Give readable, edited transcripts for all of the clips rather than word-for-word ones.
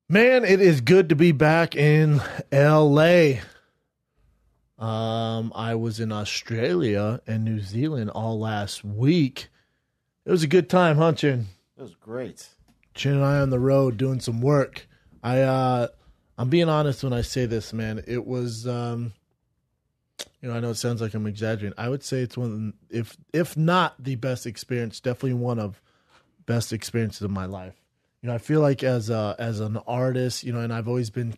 Man, it is good to be back in LA. I was in Australia and New Zealand all last week. It was a good time, huh, Chin? It was great. Chin and I on the road doing some work. I'm being honest when I say this, man. It was, I know it sounds like I'm exaggerating. I would say it's one, if not the best experience, definitely one of best experiences of my life. I feel like as an artist, and I've always been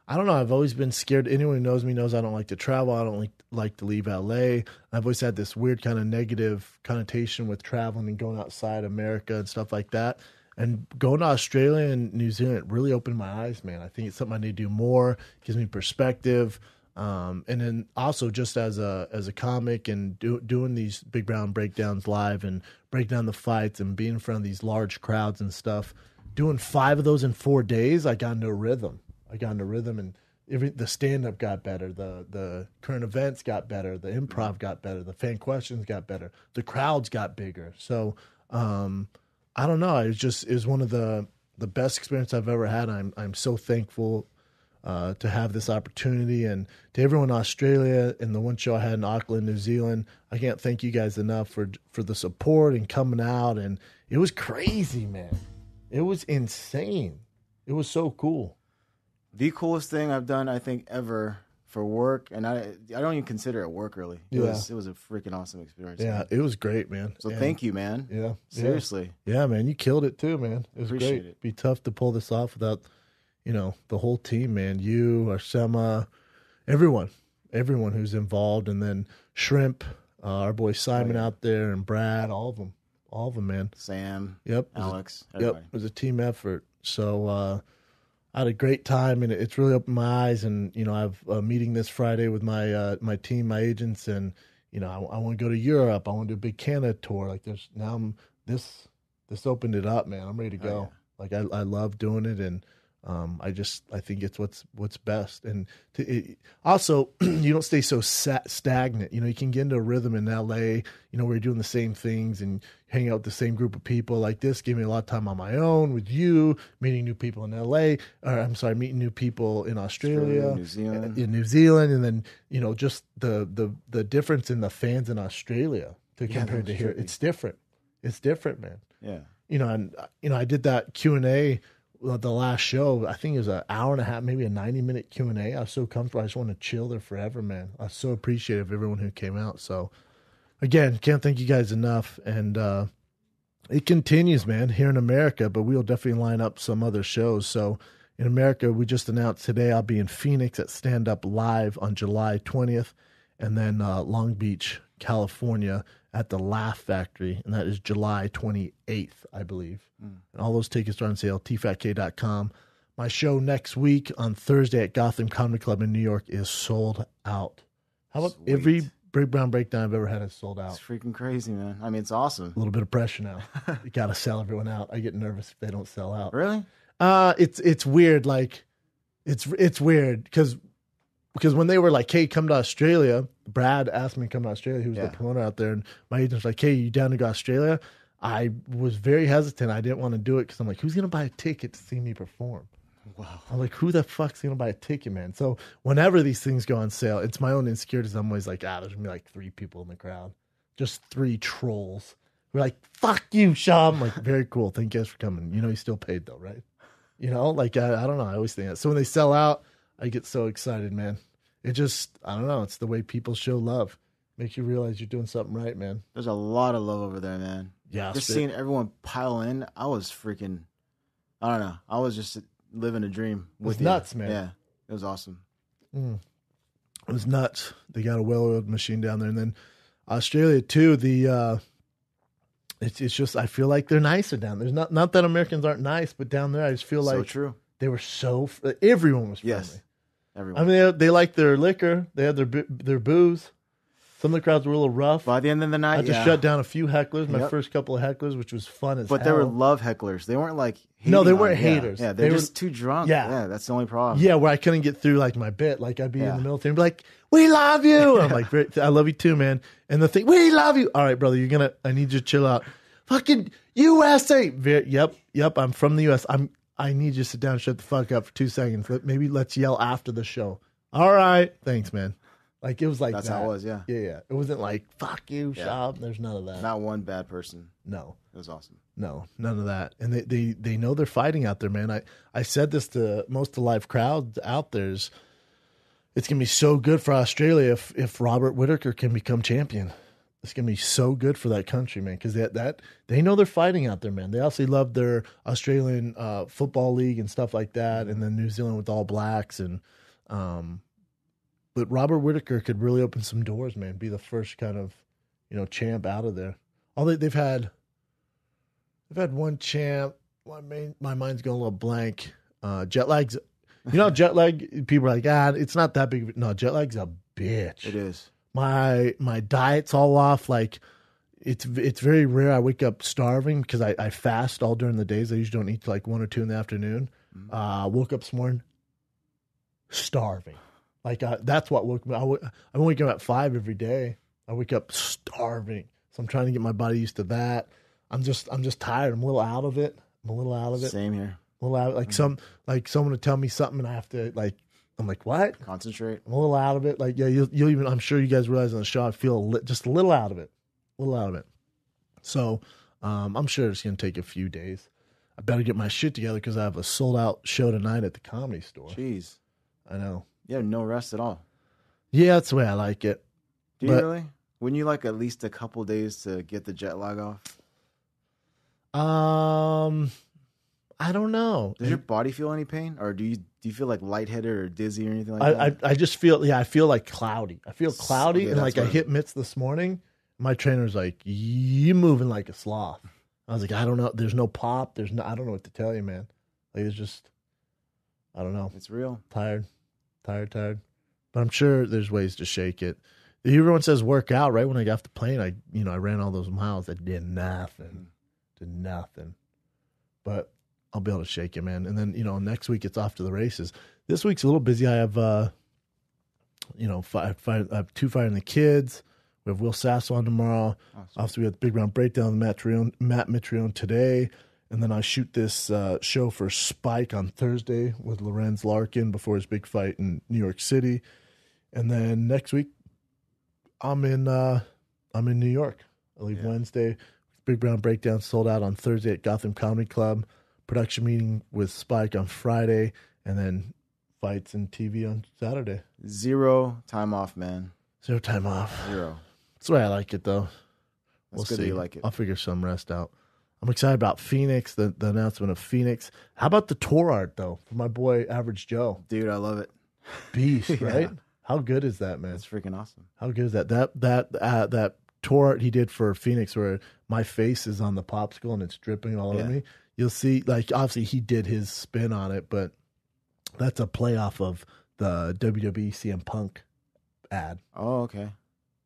I've always been scared. Anyone who knows me knows I don't like to travel. I don't like to leave LA. I've always had this weird kind of negative connotation with traveling and going outside America and stuff like that. And going to Australia and New Zealand really opened my eyes, man. I think it's something I need to do more. It gives me perspective. And then also just as a comic and doing these Big Brown breakdowns live and break down the fights and being in front of these large crowds and stuff, doing 5 of those in 4 days, I got into a rhythm. And the stand-up got better. The current events got better. The improv got better. The fan questions got better. The crowds got bigger. So I don't know. It was one of the best experiences I've ever had. I'm so thankful to have this opportunity, and to everyone in Australia and the one show I had in Auckland, New Zealand. I can't thank you guys enough for the support and coming out. And it was crazy, man. It was insane. It was so cool. The coolest thing I've done, I think, ever for work, and I don't even consider it work really. It was a freaking awesome experience. Yeah, man. It was great, man. So thank you, man. Yeah, seriously. Yeah, man, you killed it too, man. It was Appreciate great. it. Be tough to pull this off without, the whole team, man. You, Arsema, everyone who's involved, and then Shrimp, our boy Simon out there, and Brad, all of them, man. Sam, yep, Alex, everybody. It was a team effort. So I had a great time, and it's really opened my eyes. And I have a meeting this Friday with my team, my agents, and I want to go to Europe. I want to do a big Canada tour. Like this opened it up, man. I'm ready to go. Yeah. Like I love doing it, and I think it's what's best. And also, you don't stay so stagnant. You can get into a rhythm in LA, where you're doing the same things and hang out with the same group of people. Like this gave me a lot of time on my own with you, meeting new people in LA, meeting new people in Australia, New Zealand. In New Zealand. And then, just the difference in the fans in Australia compared to here. It's different. It's different, man. Yeah. I did that Q&A the last show. I think it was an hour and a half, maybe a 90-minute Q&A. I was so comfortable. I just want to chill there forever, man. I was so appreciative of everyone who came out. So, again, can't thank you guys enough. And it continues, man, here in America, but we'll definitely line up some other shows. So, in America, we just announced today I'll be in Phoenix at Stand Up Live on July 20th, and then Long Beach, California at the Laugh Factory, and that is July 28th, I believe. And all those tickets are on sale, tfatk.com. My show next week on Thursday at Gotham Comedy Club in New York is sold out. How about every Big Brown breakdown I've ever had is sold out? It's freaking crazy, man. I mean, it's awesome. A little bit of pressure now. You got to sell everyone out. I get nervous if they don't sell out. Really? It's weird. Like, it's weird because when they were like, hey, come to Australia, Brad asked me to come to Australia. He was the promoter out there. And my agent was like, hey, you down to go to Australia? I was very hesitant. I didn't want to do it because I'm like, who's going to buy a ticket to see me perform? Wow. I'm like, who the fuck's going to buy a ticket, man? So whenever these things go on sale, it's my own insecurities. I'm always like, there's going to be like 3 people in the crowd. Just 3 trolls. We're like, fuck you, Sean. I'm like, very cool. Thank you guys for coming. You still paid though, right? Like, I don't know. I always think that. So when they sell out, I get so excited, man. It just, I don't know. It's the way people show love. Makes you realize you're doing something right, man. There's a lot of love over there, man. Yeah. Just seeing everyone pile in, I was freaking, I don't know. I was just living a dream with you. Nuts, man. Yeah. It was awesome. It was nuts. They got a well-oiled machine down there. And then Australia, too, it's just, I feel like they're nicer down there. There's not that Americans aren't nice, but down there, I just feel like so true. They were everyone was friendly. Yes. Everyone. I mean, they liked their liquor. They had their booze. Some of the crowds were a little rough. By the end of the night, I had to shut down a few hecklers, my first couple of hecklers, which was fun as hell. But they were love hecklers. They weren't like hating. No, they weren't haters. Yeah, they're just too drunk. Yeah, that's the only problem. Yeah, where I couldn't get through like my bit. Like I'd be in the military and be like, "We love you." I'm like, "I love you too, man." And the thing, "We love you." All right, brother, I need you to chill out. Fucking USA. Yep. I'm from the US. I need you to sit down and shut the fuck up for 2 seconds. Maybe let's yell after the show. All right. Thanks, man. Like, it was like That's that. how it was, yeah. Yeah. It wasn't like, fuck you, Yeah. shop. There's none of that. Not one bad person. No. It was awesome. No, none of that. And they know they're fighting out there, man. I said this to most of the live crowds out there. It's going to be so good for Australia if Robert Whittaker can become champion. It's going to be so good for that country, man, because they know they're fighting out there, man. They also love their Australian football league and stuff like that, and then New Zealand with All Blacks. But Robert Whittaker could really open some doors, man, be the first kind of, champ out of there. They've had one champ. My mind's going a little blank. Jet lag's, jet lag, people are like, it's not that big. No, jet lag's a bitch. It is. My diet's all off. Like, it's very rare I wake up starving because I fast all during the days. I usually don't eat till like 1 or 2 in the afternoon. Woke up this morning starving. Like, that's what woke me. I'm waking up at 5 every day. I wake up starving. So I'm trying to get my body used to that. I'm just tired. I'm a little out of it. Same here. A little out. Like someone would tell me something and I have to I'm like, what? Concentrate. I'm a little out of it. Like, yeah, you'll even, I'm sure you guys realize on the show, I feel just a little out of it. So, I'm sure it's going to take a few days. I better get my shit together because I have a sold out show tonight at the Comedy Store. Jeez. I know. You have no rest at all. Yeah, that's the way I like it. Do you really? Wouldn't you like at least a couple days to get the jet lag off? I don't know. Does your body feel any pain, or do you feel like lightheaded or dizzy or anything like that? I just feel I feel like cloudy. I feel cloudy, Okay, and like I hit mitts this morning. My trainer's like, "You moving like a sloth." I was like, "I don't know. There's no pop. I don't know what to tell you, man. Like, it's just, I don't know. It's real. Tired. But I'm sure there's ways to shake it. Everyone says work out, right? When I got off the plane, I ran all those miles. I did nothing. But I'll be able to shake it, man. And then, next week it's off to the races. This week's a little busy. I have, I have 2 fighting the kids. We have Will Sasso on tomorrow. Awesome. Also, we have the Big Round Breakdown with Matt Mitrione today. And then I shoot this show for Spike on Thursday with Lorenz Larkin before his big fight in New York City. And then next week, I'm in New York. I leave Wednesday. Big Brown Breakdown sold out on Thursday at Gotham Comedy Club. Production meeting with Spike on Friday, and then fights and TV on Saturday. 0 time off, man. 0 time off. 0. That's the way I like it, though. That's good that you like it. I'll figure some rest out. I'm excited about Phoenix, the announcement of Phoenix. How about the tour art, though, for my boy Average Joe? Dude, I love it. Beast, right? How good is that, man? That's freaking awesome. How good is that? That tour art he did for Phoenix where my face is on the popsicle and it's dripping all over me. You'll see, like, obviously he did his spin on it, but that's a play off of the WWE CM Punk ad. Oh, okay.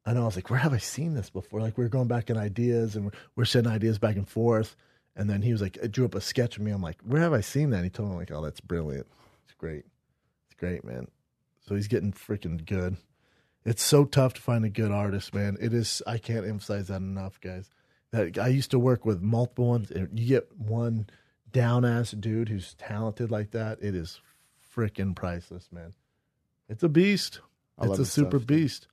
I know. I was like, where have I seen this before? Like, we were going back in ideas and we're sending ideas back and forth. And then he was like, drew up a sketch of me. I'm like, where have I seen that? And he told me, like, oh, that's brilliant. It's great. It's great, man. So he's getting freaking good. It's so tough to find a good artist, man. It is. I can't emphasize that enough, guys. That I used to work with multiple ones. You get one down-ass dude who's talented like that, it is freaking priceless, man. It's a beast. It's a super beast.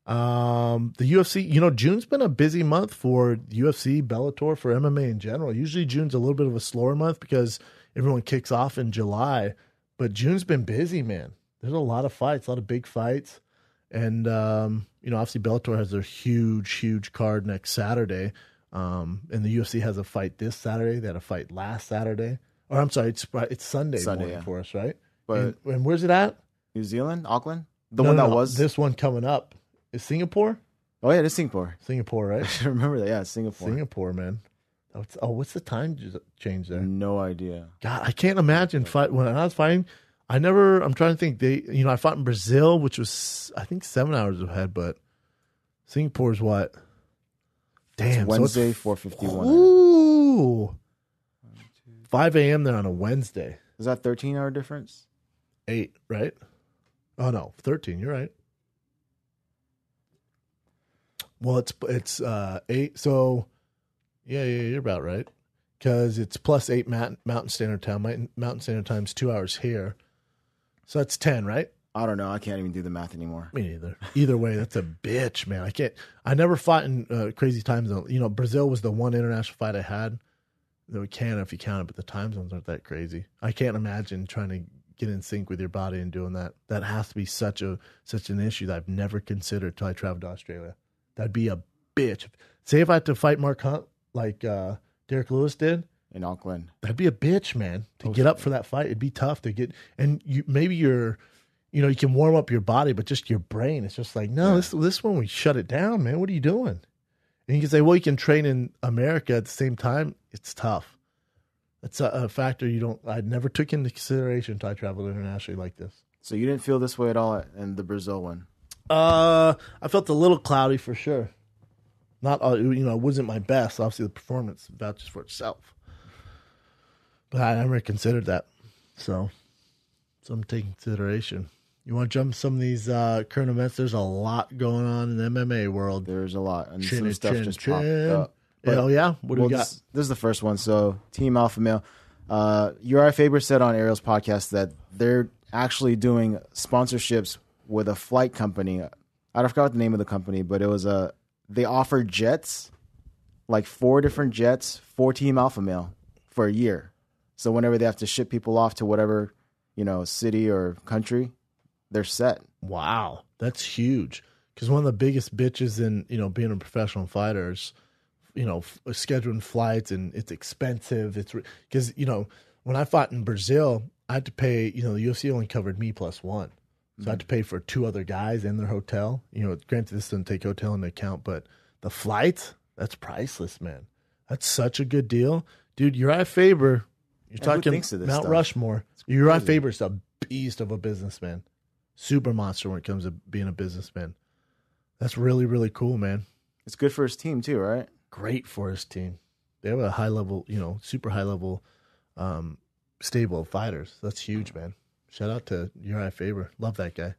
The UFC, June's been a busy month for UFC, Bellator, for MMA in general. Usually June's a little bit of a slower month because everyone kicks off in July. But June's been busy, man. There's a lot of fights, a lot of big fights. And, obviously Bellator has their huge card next Saturday. And the UFC has a fight this Saturday. They had a fight last Saturday. Or I'm sorry, it's Sunday morning for us, right? But and where's it at? New Zealand? Auckland? Was? This one coming up. Is Singapore? Oh, yeah, it is Singapore. Singapore, right? I should remember that. Yeah, it's Singapore. Singapore, man. What's the time change there? No idea. God, I can't imagine when I was fighting. I'm trying to think. I fought in Brazil, which was, I think, 7 hours ahead, but Singapore's what? Damn. It's Wednesday, 4:51. Ooh. 5 a.m. there on a Wednesday. Is that 13-hour difference? 8, right? Oh, no, 13. You're right. Well, it's 8. So, yeah, you're about right. because it's +8 Mountain Standard Time. Mountain Standard Time's 2 hours here. So that's 10, right? I don't know. I can't even do the math anymore. Me neither. Either way, that's a bitch, man. I never fought in crazy time zone. You know, Brazil was the one international fight I had. Though Canada, if you count it, but the time zones aren't that crazy. I can't imagine trying to get in sync with your body and doing that. That has to be such an issue that I've never considered till I traveled to Australia. That'd be a bitch. Say if I had to fight Mark Hunt like Derek Lewis did in Auckland, that'd be a bitch, man. To get up for that fight, it'd be tough to get. And you can warm up your body, but just your brain, it's just like, no, this one we shut it down, man. What are you doing? And you can say, well, you can train in America at the same time. It's tough. That's a factor I never took into consideration until I traveled internationally like this. So you didn't feel this way at all in the Brazil one? I felt a little cloudy for sure. Not, it wasn't my best. Obviously, the performance vouches for itself. But I never considered that. So I'm taking consideration. You want to jump some of these current events? There's a lot going on in the MMA world. There's a lot. And some stuff just popped up. Oh, yeah? What do we got? This is the first one. So, Team Alpha Male. Uriah Faber said on Ariel's podcast that they're actually doing sponsorships with a flight company. I forgot the name of the company, but it was they offered jets, like 4 different jets for Team Alpha Male for a year. So whenever they have to ship people off to whatever, city or country, they're set. Wow, that's huge. Because one of the biggest bitches in being a professional fighter is, scheduling flights, and it's expensive. It's because when I fought in Brazil, I had to pay. The UFC only covered me plus one, so I had to pay for 2 other guys and their hotel. Granted, this doesn't take hotel into account, but the flights, that's priceless, man. That's such a good deal, dude. Uriah Faber, you're talking Mount stuff? Rushmore. Uriah Faber's a beast of a businessman. Super monster when it comes to being a businessman. That's really, really cool, man. It's good for his team too, right? Great for his team. They have a high level, super high level stable of fighters. That's huge, man. Shout out to Uriah Faber. Love that guy.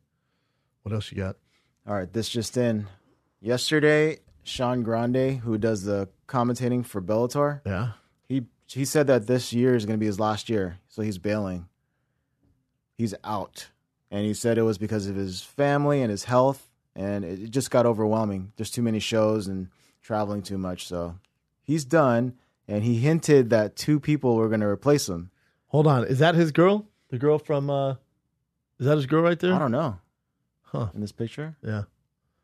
What else you got? All right, this just in. Yesterday, Sean Grande, who does the commentating for Bellator, he said that this year is going to be his last year, so he's bailing. He's out. And he said it was because of his family and his health, and it just got overwhelming. There's too many shows and traveling too much, so he's done, and he hinted that 2 people were going to replace him. Hold on. Is that his girl? The girl from, is that his girl right there? I don't know. Huh. In this picture? Yeah.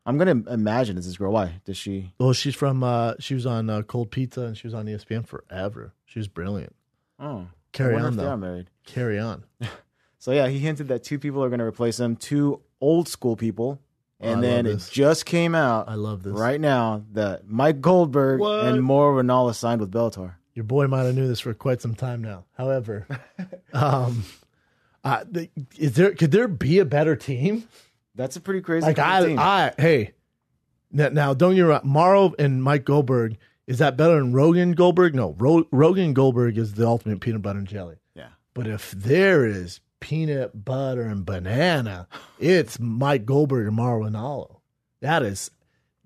I'm going to imagine it's his girl. Why? Does she? Well, she's from, she was on Cold Pizza, and she was on ESPN forever. She was brilliant. Oh. Carry on, though. They are married. Carry on. So, yeah, he hinted that 2 people are going to replace him, 2 old school people. And then it just came out. I love this. Right now that Mike Goldberg and Mauro Ranallo signed with Bellator. Your boy might have knew this for quite some time now. However, could there be a better team? That's a pretty crazy team. Hey, now don't get me wrong. Mauro and Mike Goldberg, is that better than Rogan Goldberg? No, Rogan Goldberg is the ultimate peanut butter and jelly. Yeah. But if there is peanut butter and banana, it's Mike Goldberg and Mauro Ranallo. That is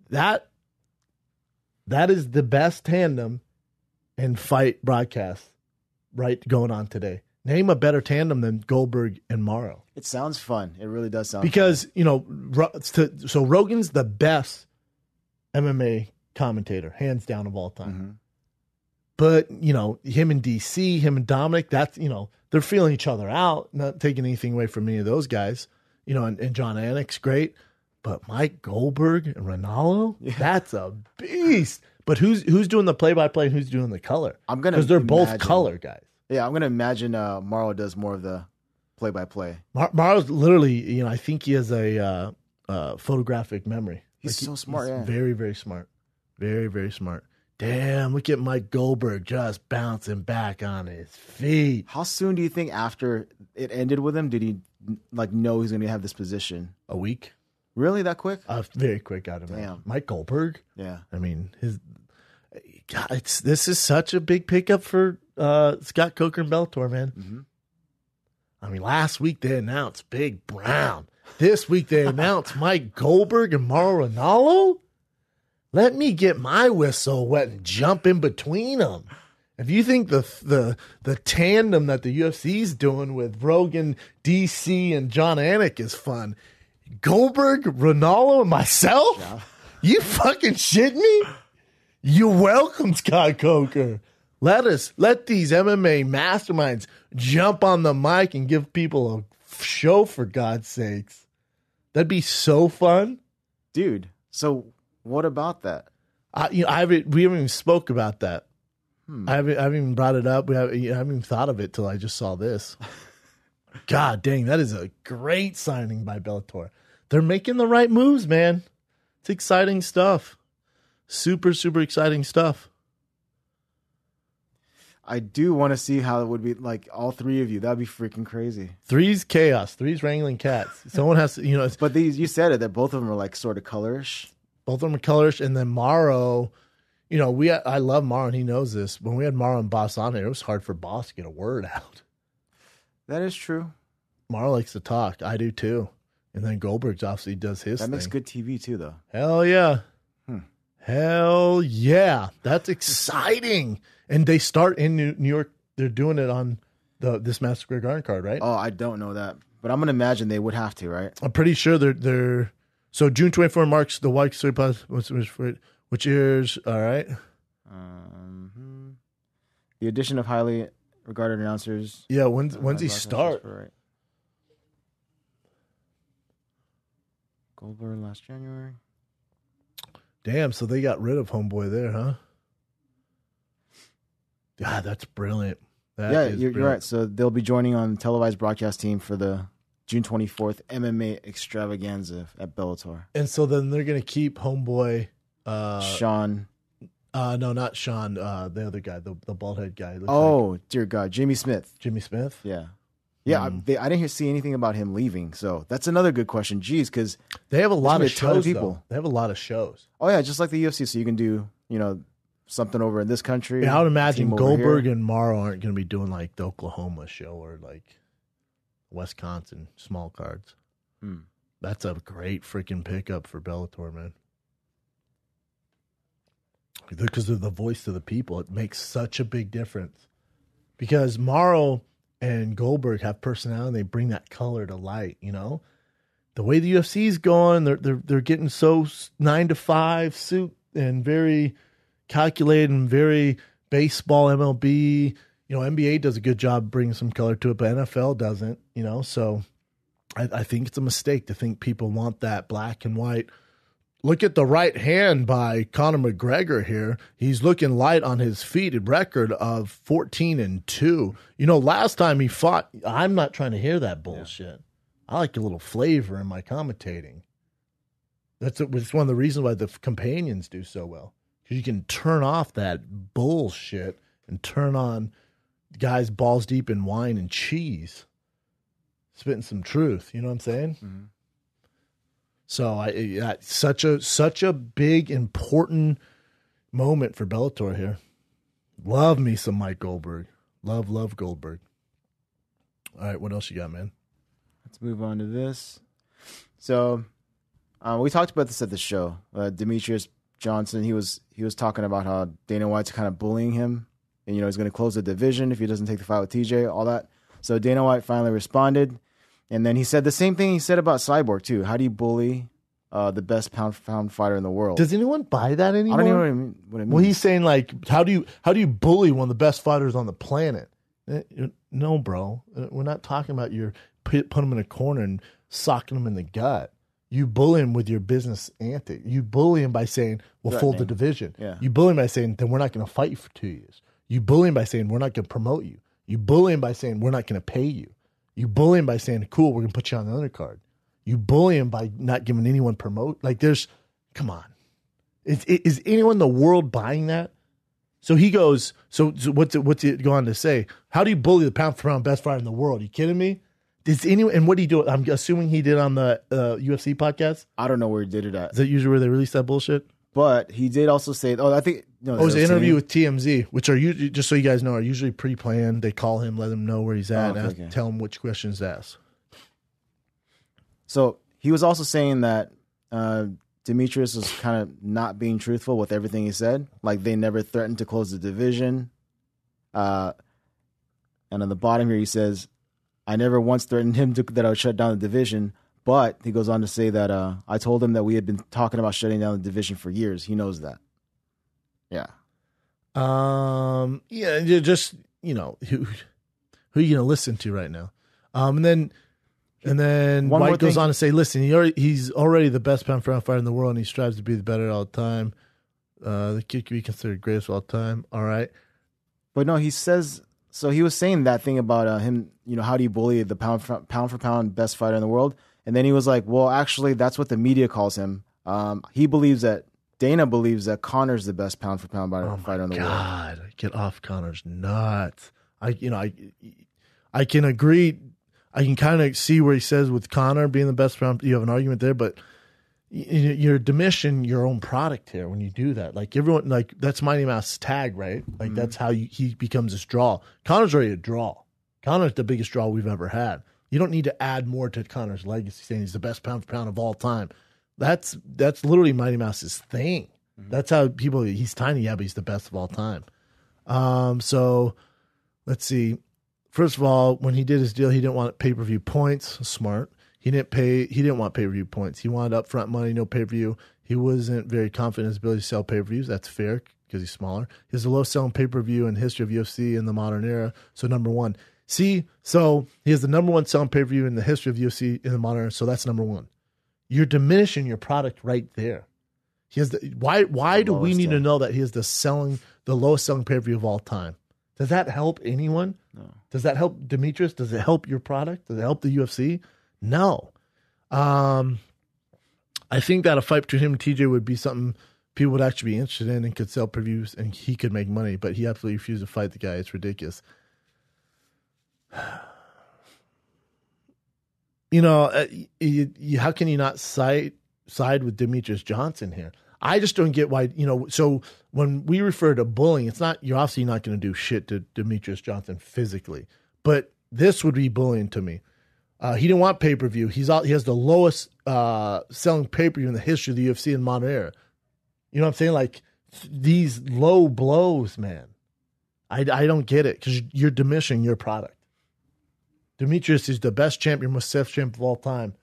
the best tandem in fight broadcast going on today. Name a better tandem than Goldberg and Mauro. It sounds fun. It really does sound because fun. So Rogan's the best MMA commentator, hands down, of all time. Mm-hmm. But him and DC, him and Dominic, that's they're feeling each other out, not taking anything away from any of those guys. And John Anik's great, but Mike Goldberg and Ranallo, that's a beast. But who's doing the play-by-play and who's doing the color? Because they're both color guys. Yeah, I'm gonna imagine Mauro does more of the play-by-play. Mauro's literally, I think he has a photographic memory. He's so smart. He's yeah, very, very smart, very, very smart. Damn, look at Mike Goldberg just bouncing back on his feet. How soon do you think after it ended with him did he know he's going to have this position? A week. Really, that quick? Very quick out of him. Damn. Mike Goldberg? Yeah. I mean, this is such a big pickup for Scott Coker and Bellator, man. Mm-hmm. I mean, last week they announced Big Brown. This week they announced Mike Goldberg and Mauro Ranallo. Let me get my whistle wet and jump in between them If you think the tandem that the UFC's doing with Rogan, DC, and John Anik is fun, Goldberg, Ronaldo, and myself, you fucking shit me? You're welcome, Scott Coker. Let these MMA masterminds jump on the mic and give people a show, for God's sakes. That'd be so fun, dude. So what about that? We haven't even spoke about that. I haven't even brought it up. I haven't even thought of it till I just saw this. God dang, that is a great signing by Bellator. They're making the right moves, man. It's exciting stuff. Super, super exciting stuff. I do want to see how it would be like all three of you. That'd be freaking crazy. Three's chaos. Three's wrangling cats. Someone has to, But you said it that both of them are like sort of colorish. Both of them are colorish, and then Morrow. I love Morrow, and he knows this. When we had Morrow and Boss on here, it was hard for Boss to get a word out. That is true. Morrow likes to talk. I do too. And then Goldberg obviously does his thing. That makes good TV too, though. Hell yeah. Hell yeah. That's exciting. And they start in New York. They're doing it on this Madison Square Garden card, right? Oh, I don't know that. But I'm going to imagine they would have to, right? I'm pretty sure they're so June 24 marks the White Surplus, which airs, all right. The addition of highly regarded announcers. Yeah, when's he start? Right. Goldberg last January. Damn, so they got rid of Homeboy there, huh? God, that's brilliant. You're right. So they'll be joining on the televised broadcast team for the June 24th MMA extravaganza at Bellator. And so then they're going to keep Homeboy. Sean. No, not Sean. The other guy, the bald head guy. Dear God. Jimmy Smith. Jimmy Smith? Yeah. Yeah, I didn't see anything about him leaving. So that's another good question. Geez, because they have a lot of shows, people. They have a lot of shows. Oh, yeah, just like the UFC. So you can do, something over in this country. Yeah, I would imagine Goldberg and Morrow aren't going to be doing like the Oklahoma show or like Wisconsin small cards. That's a great freaking pickup for Bellator, man. Because of the voice of the people, it makes such a big difference. Because Morrow and Goldberg have personality, they bring that color to light, The way the UFC's going, they're getting so 9-to-5 suit and very calculated and very baseball MLB. NBA does a good job bringing some color to it, but NFL doesn't, So I think it's a mistake to think people want that black and white. Look at the right hand by Conor McGregor here. He's looking light on his feet, a record of 14-2. Last time he fought, I'm not trying to hear that bullshit. Yeah. I like a little flavor in my commentating. It's one of the reasons why the companions do so well. Because you can turn off that bullshit and turn on guys balls deep in wine and cheese. Spitting some truth. You know what I'm saying? Mm-hmm. So such a big, important moment for Bellator here. Love me some Mike Goldberg. Love Goldberg. All right, what else you got, man? Let's move on to this. So we talked about this at the show. Demetrius Johnson, he was talking about how Dana White's kind of bullying him. And, he's going to close the division if he doesn't take the fight with TJ, all that. So Dana White finally responded. And then he said the same thing he said about Cyborg, too. How do you bully the best pound fighter in the world? Does anyone buy that anymore? I don't even know what it means. Well, he's saying, like, how do you bully one of the best fighters on the planet? No, bro. We're not talking about put him in a corner and socking him in the gut. You bully him with your business antics. You bully him by saying, we'll fold the division. Yeah. You bully him by saying, then we're not going to fight you for 2 years. You bully him by saying, we're not going to promote you. You bully him by saying, we're not going to pay you. You bully him by saying, cool, we're going to put you on the undercard. You bully him by not giving anyone promote. Like, come on. Is anyone in the world buying that? So he goes, so what's it going on to say? How do you bully the pound for pound best fighter in the world? Are you kidding me? And what do you do? I'm assuming he did on the UFC podcast. I don't know where he did it at. Is that usually where they release that bullshit? But he did also say, I think... No, it was an interview with TMZ, which are usually, just so you guys know, are usually pre-planned. They call him, let him know where he's at, and tell him which questions to ask. So he was also saying that Demetrius was kind of not being truthful with everything he said. Like, they never threatened to close the division. And on the bottom here, he says, I never once threatened him that I would shut down the division. But he goes on to say that I told him that we had been talking about shutting down the division for years. He knows that. Yeah. Yeah, just, who are you going to listen to right now? And then White goes on to say, listen, he's already the best pound for pound fighter in the world, and he strives to be the better all the time. The kid can be considered greatest of all time. All right. But no, he says, so he was saying that thing about him, how do you bully the pound for pound best fighter in the world? And then he was like, well, actually, that's what the media calls him. Dana believes that Conor's the best pound for pound fighter in the world. God, get off Conor's nuts. I can agree. I can kind of see where he says with Conor being the best pound, you have an argument there, but you're diminishing your own product here when you do that. Like everyone, like that's Mighty Mouse tag, right? Like that's how he becomes this draw. Conor's already a draw. Conor's the biggest draw we've ever had. You don't need to add more to Conor's legacy saying he's the best pound for pound of all time. That's literally Mighty Mouse's thing. That's how he's tiny, yeah, but he's the best of all time. So let's see. First of all, when he did his deal, he didn't want pay-per-view points. Smart. He didn't want pay-per-view points. He wanted upfront money, no pay-per-view. He wasn't very confident in his ability to sell pay-per-views. That's fair because he's smaller. He has the lowest selling pay-per-view in the history of UFC in the modern era. So number one. So he has the number one selling pay-per-view in the history of UFC in the modern era. So that's number one. You're diminishing your product right there. He has why do we need to know that he has the lowest selling pay-per-view of all time? Does that help anyone? No. Does that help Demetrius? Does it help your product? Does it help the UFC? No. I think that a fight between him and TJ would be something people would actually be interested in and could sell previews and he could make money, but he absolutely refused to fight the guy. It's ridiculous. How can you not side with Demetrius Johnson here? I just don't get why, so when we refer to bullying, you're obviously not going to do shit to Demetrius Johnson physically, but this would be bullying to me. He didn't want pay-per-view. He has the lowest selling pay-per-view in the history of the UFC in modern era. You know what I'm saying? Like these low blows, man. I don't get it because you're diminishing your product. Demetrius is the best champion, most self champ of all time.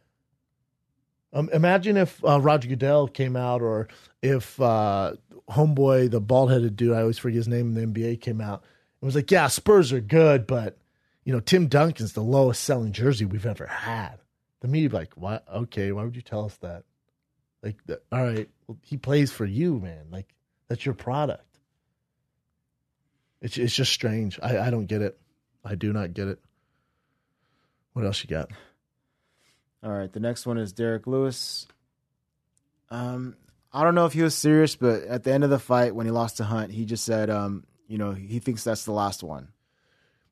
Imagine if Roger Goodell came out, or if homeboy, the bald-headed dude, I always forget his name in the NBA, came out and was like, yeah, Spurs are good, but Tim Duncan's the lowest selling jersey we've ever had. The media would be like, why? Okay, why would you tell us that? Like, all right, well, he plays for you, man. Like, that's your product. It's just strange. I don't get it. I do not get it. What else you got? All right, the next one is Derek Lewis. I don't know if he was serious, but at the end of the fight, when he lost to Hunt, he just said, he thinks that's the last one.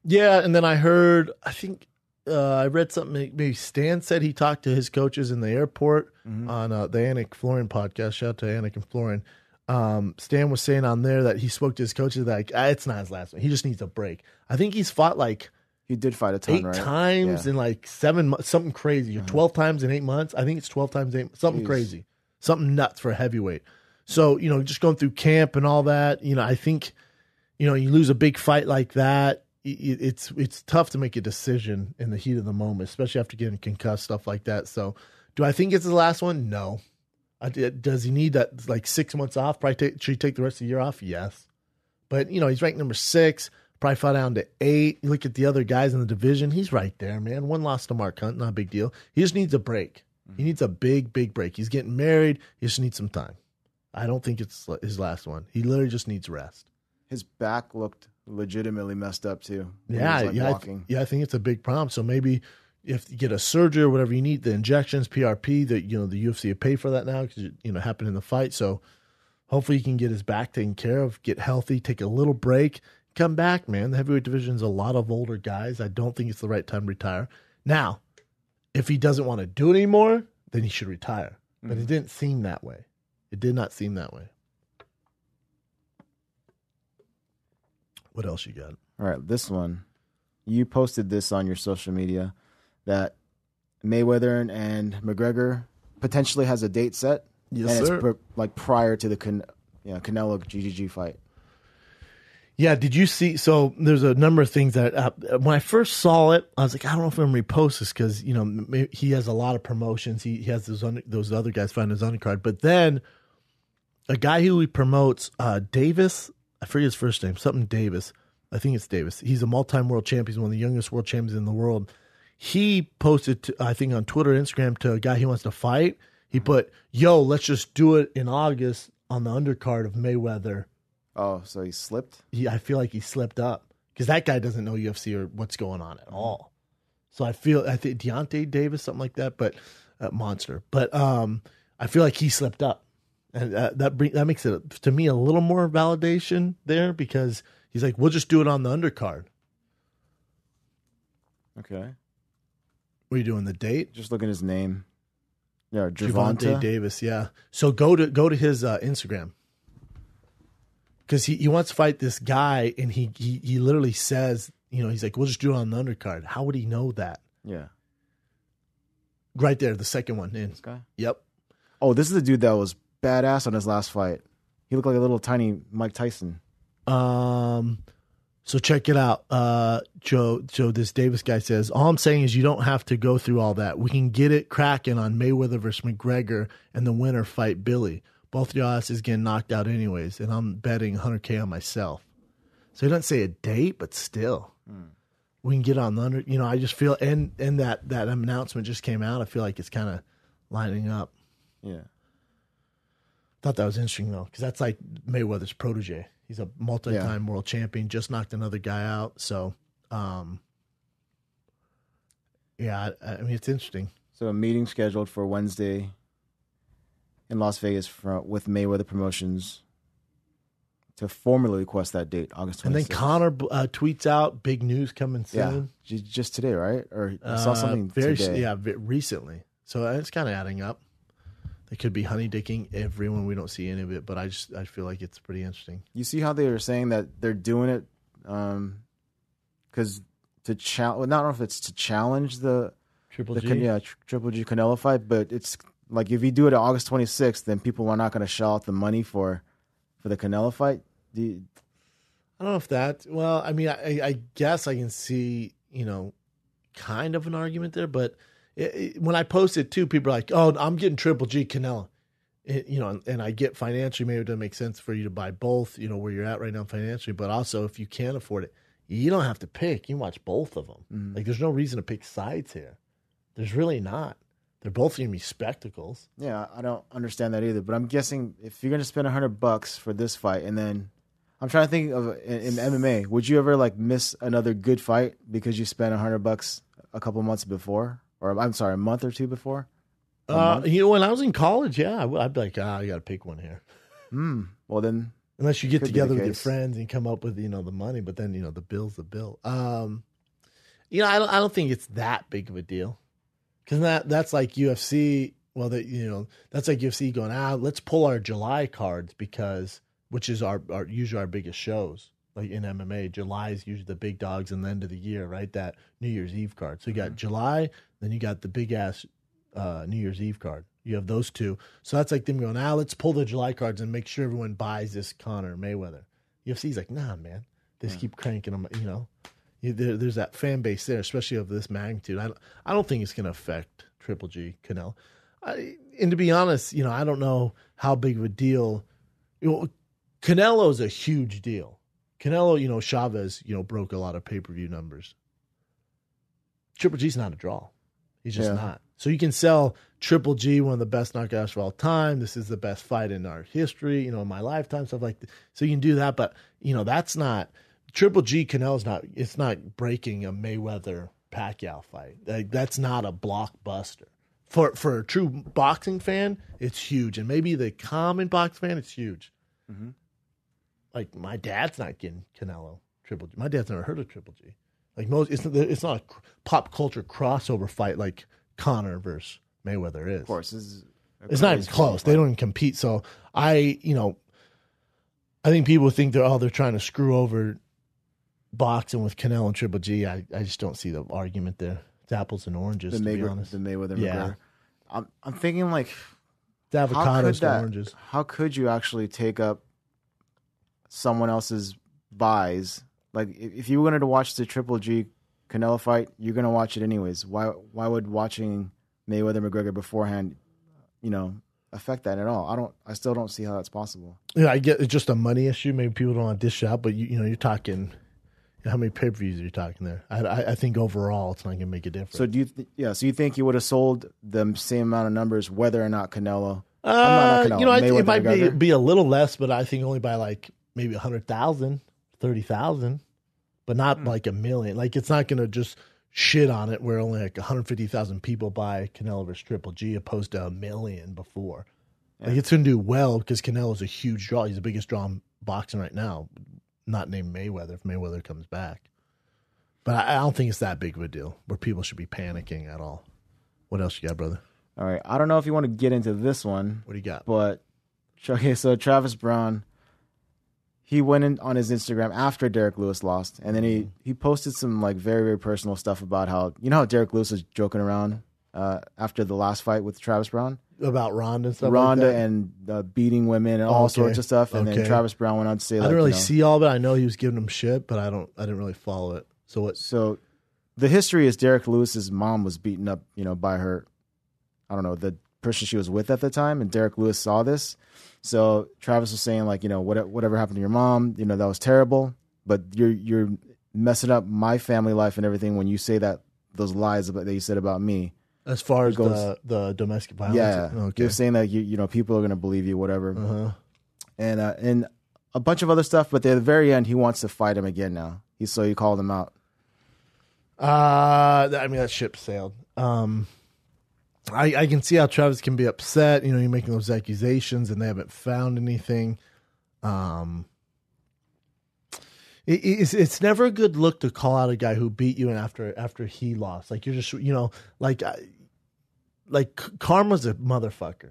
Yeah, and then I heard, I read something, maybe Stan said he talked to his coaches in the airport on the Anik Florian podcast. Shout out to Anik and Florian. Stan was saying on there that he spoke to his coaches like, it's not his last one. He just needs a break. I think he's fought he did fight a ton, 8 times in 7 months, something crazy. Or 12 times in 8 months. I think it's 12 times 8, something crazy, something nuts for a heavyweight. So, just going through camp and all that, I think, you lose a big fight like that. It's tough to make a decision in the heat of the moment, especially after getting concussed, stuff like that. So do I think it's the last one? No. Does he need that 6 months off? Should he take the rest of the year off? Yes. But, he's ranked number 6. Probably fell down to 8. You look at the other guys in the division. He's right there, man. 1 loss to Mark Hunt. Not a big deal. He just needs a break. He needs a big, big break. He's getting married. He just needs some time. I don't think it's his last one. He literally just needs rest. His back looked legitimately messed up, too. Yeah, I think it's a big problem. So maybe if you get a surgery or whatever you need, the injections, PRP, the UFC will pay for that now because it happened in the fight. So hopefully he can get his back taken care of, get healthy, take a little break. Come back, man. The heavyweight division is a lot of older guys. I don't think it's the right time to retire. Now, if he doesn't want to do it anymore, then he should retire. But it didn't seem that way. It did not seem that way. What else you got? All right, this one. You posted this on your social media that Mayweather and McGregor potentially has a date set. Yes, sir. It's prior to the Canelo GGG fight. Yeah, did you see? So there's a number of things that when I first saw it, I was like, I don't know if I'm going to repost this because, you know, maybe he has a lot of promotions. He has those other guys fighting his undercard. But then a guy who he promotes, Davis, I forget his first name, something Davis. I think it's Davis. He's a multi-time world champion. He's one of the youngest world champions in the world. He posted, I think, on Twitter and Instagram to a guy he wants to fight. He put, yo, let's just do it in August on the undercard of Mayweather. Oh, so he slipped? I feel like he slipped up because that guy doesn't know UFC or what's going on at all. So I think Deontay Davis, something like that, but monster. But I feel like he slipped up, and that makes it to me a little more validation there because he's like, we'll just do it on the undercard. Okay. What are you doing? The date? Just look at his name. Yeah, Gervonta Davis. Yeah. So go to his Instagram. Because he wants to fight this guy, and he literally says, you know, he's like, we'll just do it on the undercard. How would he know that? Yeah. Right there, the second one in. This guy? Yep. Oh, this is the dude that was badass on his last fight. He looked like a little tiny Mike Tyson. So check it out. Joe, this Davis guy says, all I'm saying is you don't have to go through all that. We can get it cracking on Mayweather versus McGregor and the winner fight Billy. Both your asses getting knocked out anyways, and I'm betting 100K on myself. So he doesn't say a date, but still. We can get on the under. You know, I just feel, and that announcement just came out. I feel like it's kind of lining up. Yeah. Thought that was interesting, though, because that's like Mayweather's protege. He's a multi-time world champion, just knocked another guy out. So, yeah, I mean, it's interesting. So a meeting scheduled for Wednesday in Las Vegas with Mayweather Promotions to formally request that date, August 26th. And then Conor tweets out, big news coming soon. Yeah, just today, right? Or I saw something today. Yeah, recently. So it's kind of adding up. They could be honey-dicking everyone. We don't see any of it, but I feel like it's pretty interesting. You see how they were saying that they're doing it because I don't know if it's to challenge the Triple G? Triple G Canelo fight, but it's like if you do it on August 26th, then people are not going to shell out the money for the Canelo fight. I don't know if that. Well, I mean, I guess I can see, you know, kind of an argument there, but when I post it too, people are like, "Oh, I'm getting Triple G Canelo," you know, and I get financially, maybe it doesn't make sense for you to buy both, you know, where you're at right now financially, but also if you can't afford it, you don't have to pick. You can watch both of them. Like, there's no reason to pick sides here. There's really not. They're both going to be spectacles. Yeah, I don't understand that either. But I'm guessing if you're going to spend $100 for this fight, and then I'm trying to think of in MMA, would you ever like miss another good fight because you spent $100 a couple months before, or I'm sorry, a month or two before? You know, when I was in college, yeah, I'd be like, I got to pick one here. Well, then, unless you get together with your friends and come up with, you know, the money, but then, you know, the bill's the bill. You know, I don't think it's that big of a deal. Because that's like UFC. Well, that's like UFC going out. Let's pull our July cards which is our usually our biggest shows. Like in MMA, July is usually the big dogs and the end of the year, right? That New Year's Eve card. So you got July, then you got the big ass New Year's Eve card. You have those two. So that's like them going, let's pull the July cards and make sure everyone buys this Conor Mayweather. UFC's like, nah, man. They just keep cranking them. You know. There's that fan base there, especially of this magnitude. I don't think it's going to affect Triple G Canelo. And to be honest, you know, I don't know how big of a deal. You know, Canelo is a huge deal. Canelo, you know, Chavez, you know, broke a lot of pay-per-view numbers. Triple G's not a draw. He's just not. So you can sell Triple G, one of the best knockouts of all time. This is the best fight in our history, you know, in my lifetime, stuff like that. So you can do that, but, you know, that's not. Triple G Canelo's it's not breaking a Mayweather Pacquiao fight. Like, that's not a blockbuster. For a true boxing fan, it's huge. And maybe the common box fan, it's huge. Mm-hmm. Like, my dad's not getting Canelo Triple G. My dad's never heard of Triple G. Like, it's not a pop culture crossover fight like Conor versus Mayweather is. Of course. It's not even close. They don't even compete. So I think people think they're trying to screw over boxing with Canelo and Triple G. I just don't see the argument there. It's apples and oranges, to be honest. The Mayweather McGregor. I'm thinking, like, it's avocados to oranges. How could you actually take up someone else's buys. Like, if you wanted to watch the Triple G Canelo fight, you're going to watch it anyways. Why would watching Mayweather McGregor beforehand, affect that at all? I still don't see how that's possible. Yeah, I get it's just a money issue. Maybe people don't want to dish out, but you're talking. How many pay-per-views are you talking there? I think overall it's not going to make a difference. So so you think you would have sold the same amount of numbers whether or not Canelo? Not Canelo, it might be a little less, but I think only by like maybe 100,000, 30,000, but not like a million. Like it's not going to just shit on it where only like 150,000 people buy Canelo versus Triple G opposed to 1 million before. Yeah. Like it's going to do well because Canelo's a huge draw. He's the biggest draw in boxing right now. Not named Mayweather if Mayweather comes back. But I don't think it's that big of a deal where people should be panicking at all. What else you got, brother? All right. I don't know if you want to get into this one. What do you got? But, okay, so Travis Browne, he went in on his Instagram after Derek Lewis lost, and then he posted some like very, very personal stuff about how, how Derek Lewis was joking around after the last fight with Travis Browne? About Ronda and stuff Ronda like that? And beating women and all sorts of stuff. And then Travis Browne went on to say, I didn't really see all of it. I know he was giving him shit, but I didn't really follow it. So what? So the history is Derek Lewis's mom was beaten up, by her, I don't know, the person she was with at the time. And Derek Lewis saw this. So Travis was saying like, whatever happened to your mom, that was terrible, but you're messing up my family life and everything when you say those lies that you said about me. As far as the domestic violence? Yeah. Okay. You're saying that, people are going to believe you, whatever. Uh-huh. And a bunch of other stuff, but at the very end, he wants to fight him again now. So he called him out. That ship sailed. I can see how Travis can be upset. You're making those accusations and they haven't found anything. It's never a good look to call out a guy who beat you and after he lost. Like you're just like karma's a motherfucker.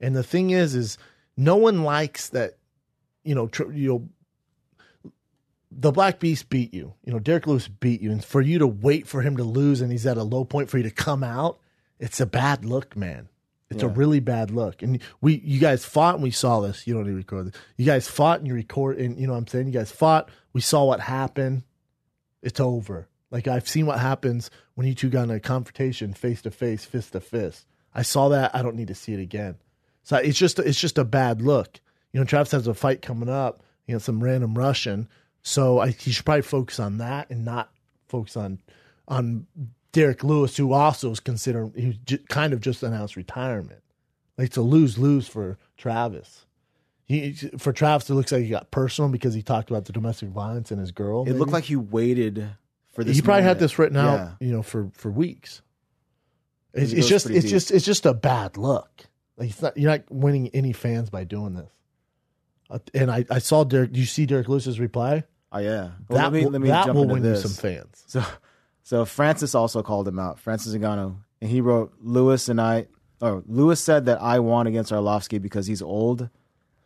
And the thing is no one likes that. The Black Beast beat you. Derek Lewis beat you, and for you to wait for him to lose and he's at a low point for you to come out, it's a bad look, man. It's a really bad look. And you guys fought and we saw this. You don't need to record this. You guys fought and you record, and you know what I'm saying? You guys fought. We saw what happened. It's over. Like I've seen what happens when you two got in a confrontation, face to face, fist to fist. I saw that. I don't need to see it again. So it's just a bad look. Travis has a fight coming up against some random Russian. So he should probably focus on that and not focus on Derek Lewis, who also is considering, he kind of just announced retirement. Like it's a lose-lose for Travis. For Travis, it looks like he got personal because he talked about the domestic violence and his girl. It looked like he waited for this. He probably had this written out, for weeks. It's just a bad look. Like you're not winning any fans by doing this. And I saw Derek. Do you see Derek Lewis's reply? Oh yeah, well, that will win you some fans. So Francis also called him out, Francis Ngannou, and he wrote, Lewis said that I won against Arlovsky because he's old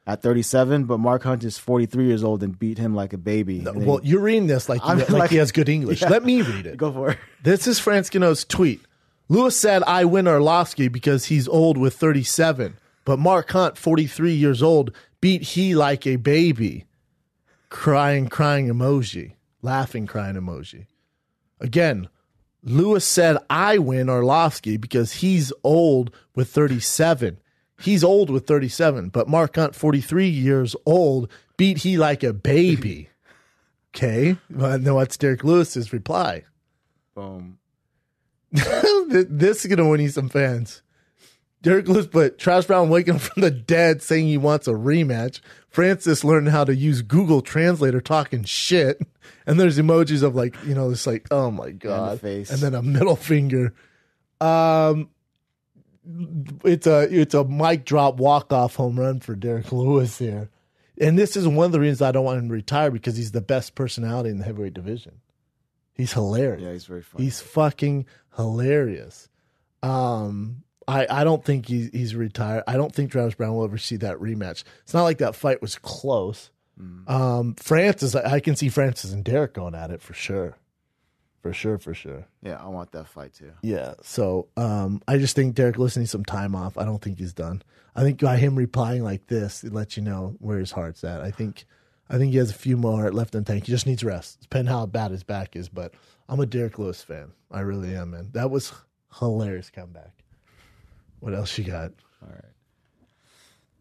at 37, but Mark Hunt is 43 years old and beat him like a baby. No, you're reading this like he has good English. Yeah. Let me read it. Go for it. This is Francis Ngannou's tweet. Lewis said I win Arlovsky because he's old with 37, but Mark Hunt, 43 years old, beat he like a baby. Crying emoji. Laughing, crying emoji. Again, Lewis said I win Arlovsky because he's old with 37. He's old with 37, but Mark Hunt, 43 years old, beat he like a baby. Okay? Well, no, that's Derek Lewis's reply. Boom. This is going to win you some fans. Derek Lewis, but Travis Browne waking up from the dead saying he wants a rematch. Francis learned how to use Google Translator talking shit. And there's emojis of like, it's like, oh my God. And, face. And then a middle finger. It's a mic drop walk-off home run for Derek Lewis here. And this is one of the reasons I don't want him to retire, because he's the best personality in the heavyweight division. He's hilarious. Yeah, he's very funny. He's fucking hilarious. I don't think he's retired. I don't think Travis Browne will ever see that rematch. It's not like that fight was close. Francis, I can see Francis and Derek going at it for sure. For sure. Yeah, I want that fight too. Yeah, so I just think Derek Lewis needs some time off. I don't think he's done. I think by him replying like this, it lets you know where his heart's at. I think I think he has a few more left in the tank. He just needs rest. Depending how bad his back is, but I'm a Derek Lewis fan. I really am, man. That was hilarious comeback. What else you got? All right.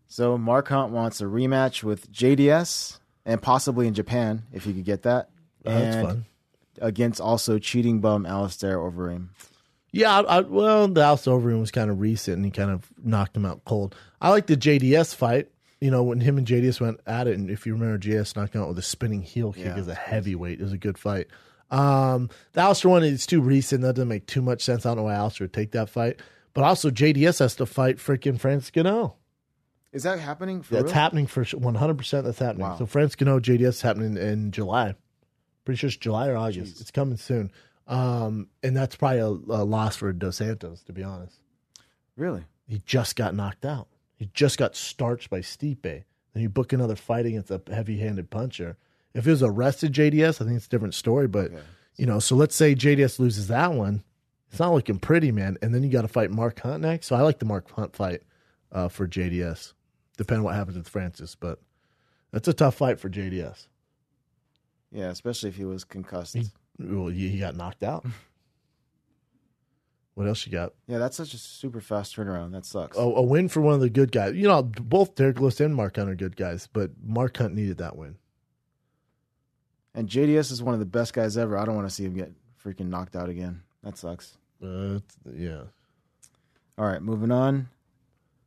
So Mark Hunt wants a rematch with JDS and possibly in Japan if he could get that. That's fun. Against also cheating bum Alistair Overeem. Yeah, well, the Alistair Overeem was kind of recent, and he kind of knocked him out cold. I like the JDS fight. You know, when him and JDS went at it, and if you remember, JDS knocked him out with a spinning heel kick as a heavyweight. It was a good fight. The Alistair one is too recent. That doesn't make too much sense. I don't know why Alistair would take that fight. But also, JDS has to fight freaking Francis Gano. Is that happening for That's real? happening for 100%. That's happening. Wow. So Francis Gano, JDS is happening in July. Pretty sure it's July or August. Jeez. It's coming soon. And that's probably a loss for Dos Santos, to be honest. Really? He just got knocked out. He just got starched by Stipe. Then you book another fight against a heavy-handed puncher. If it was arrested JDS, I think it's a different story. But, you know, so let's say JDS loses that one. It's not looking pretty, man. And then you got to fight Mark Hunt next. So I like the Mark Hunt fight for JDS, depending on what happens with Francis. But that's a tough fight for JDS. Yeah, especially if he was concussed. He got knocked out. What else you got? Yeah, that's such a super fast turnaround. That sucks. Oh, a win for one of the good guys. You know, both Derek Lewis and Mark Hunt are good guys, but Mark Hunt needed that win. And JDS is one of the best guys ever. I don't want to see him get freaking knocked out again. That sucks. Yeah. All right, moving on.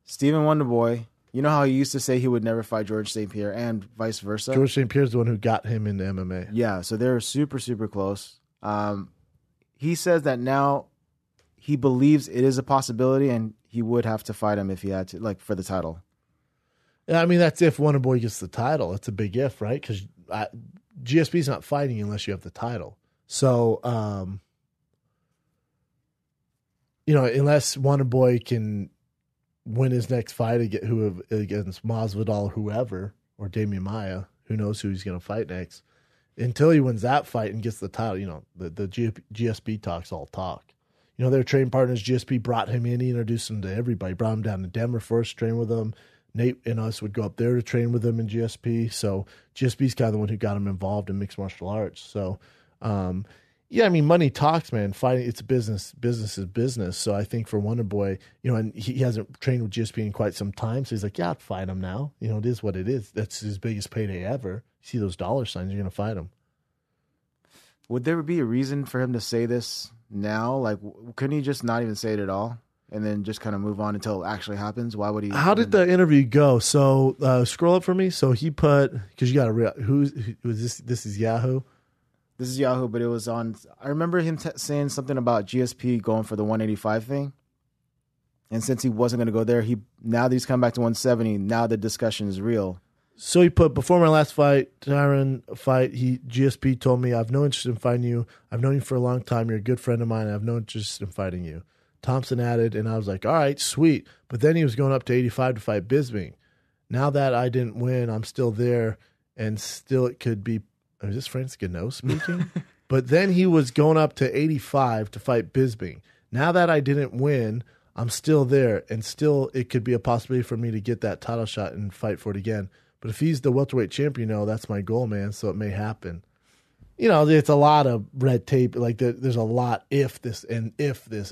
Stephen Wonderboy. You know how he used to say he would never fight George St. Pierre and vice versa? George St. Pierre's the one who got him into MMA. Yeah, so they're super, super close. He says that now he believes it is a possibility and he would have to fight him if he had to, like, for the title. Yeah, I mean, that's if Wonderboy gets the title. It's a big if, right? Because GSP's not fighting unless you have the title. So, you know, unless Wonderboy can win his next fight against Masvidal or whoever, or Damian Maia, who knows who he's going to fight next. Until he wins that fight and gets the title, you know, the GSP talks all talk. You know, their training partners, GSP brought him in, he introduced him to everybody, brought him down to Denver first, train with him. Nate and us would go up there to train with him in GSP. So GSP's kind of the one who got him involved in mixed martial arts. So, yeah, I mean, money talks, man. Fighting, it's a business. Business is business. So I think for Wonderboy, you know, and he hasn't trained with GSP in quite some time. So he's like, yeah, I'd fight him now. You know, it is what it is. That's his biggest payday ever. You see those dollar signs, you're going to fight him. Would there be a reason for him to say this now? Like, couldn't he just not even say it at all and then just kind of move on until it actually happens? Why would he? How did the interview go? So scroll up for me. So he put, because you got to who was this? This is Yahoo. This is Yahoo, but it was on. I remember him saying something about GSP going for the 185 thing. And since he wasn't going to go there, now that he's come back to 170, now the discussion is real. So he put, before my last fight, Tyron fight, GSP told me, I have no interest in fighting you. I've known you for a long time. You're a good friend of mine. I have no interest in fighting you. Thompson added, and I was like, all right, sweet. But then he was going up to 85 to fight Bisping. Now that I didn't win, I'm still there, and still it could be. Is this Francis Gano speaking? But then he was going up to 85 to fight Bisping. Now that I didn't win, I'm still there, and still it could be a possibility for me to get that title shot and fight for it again. But if he's the welterweight champion, that's my goal, man, so it may happen. You know, it's a lot of red tape. Like, there's a lot if this, and if this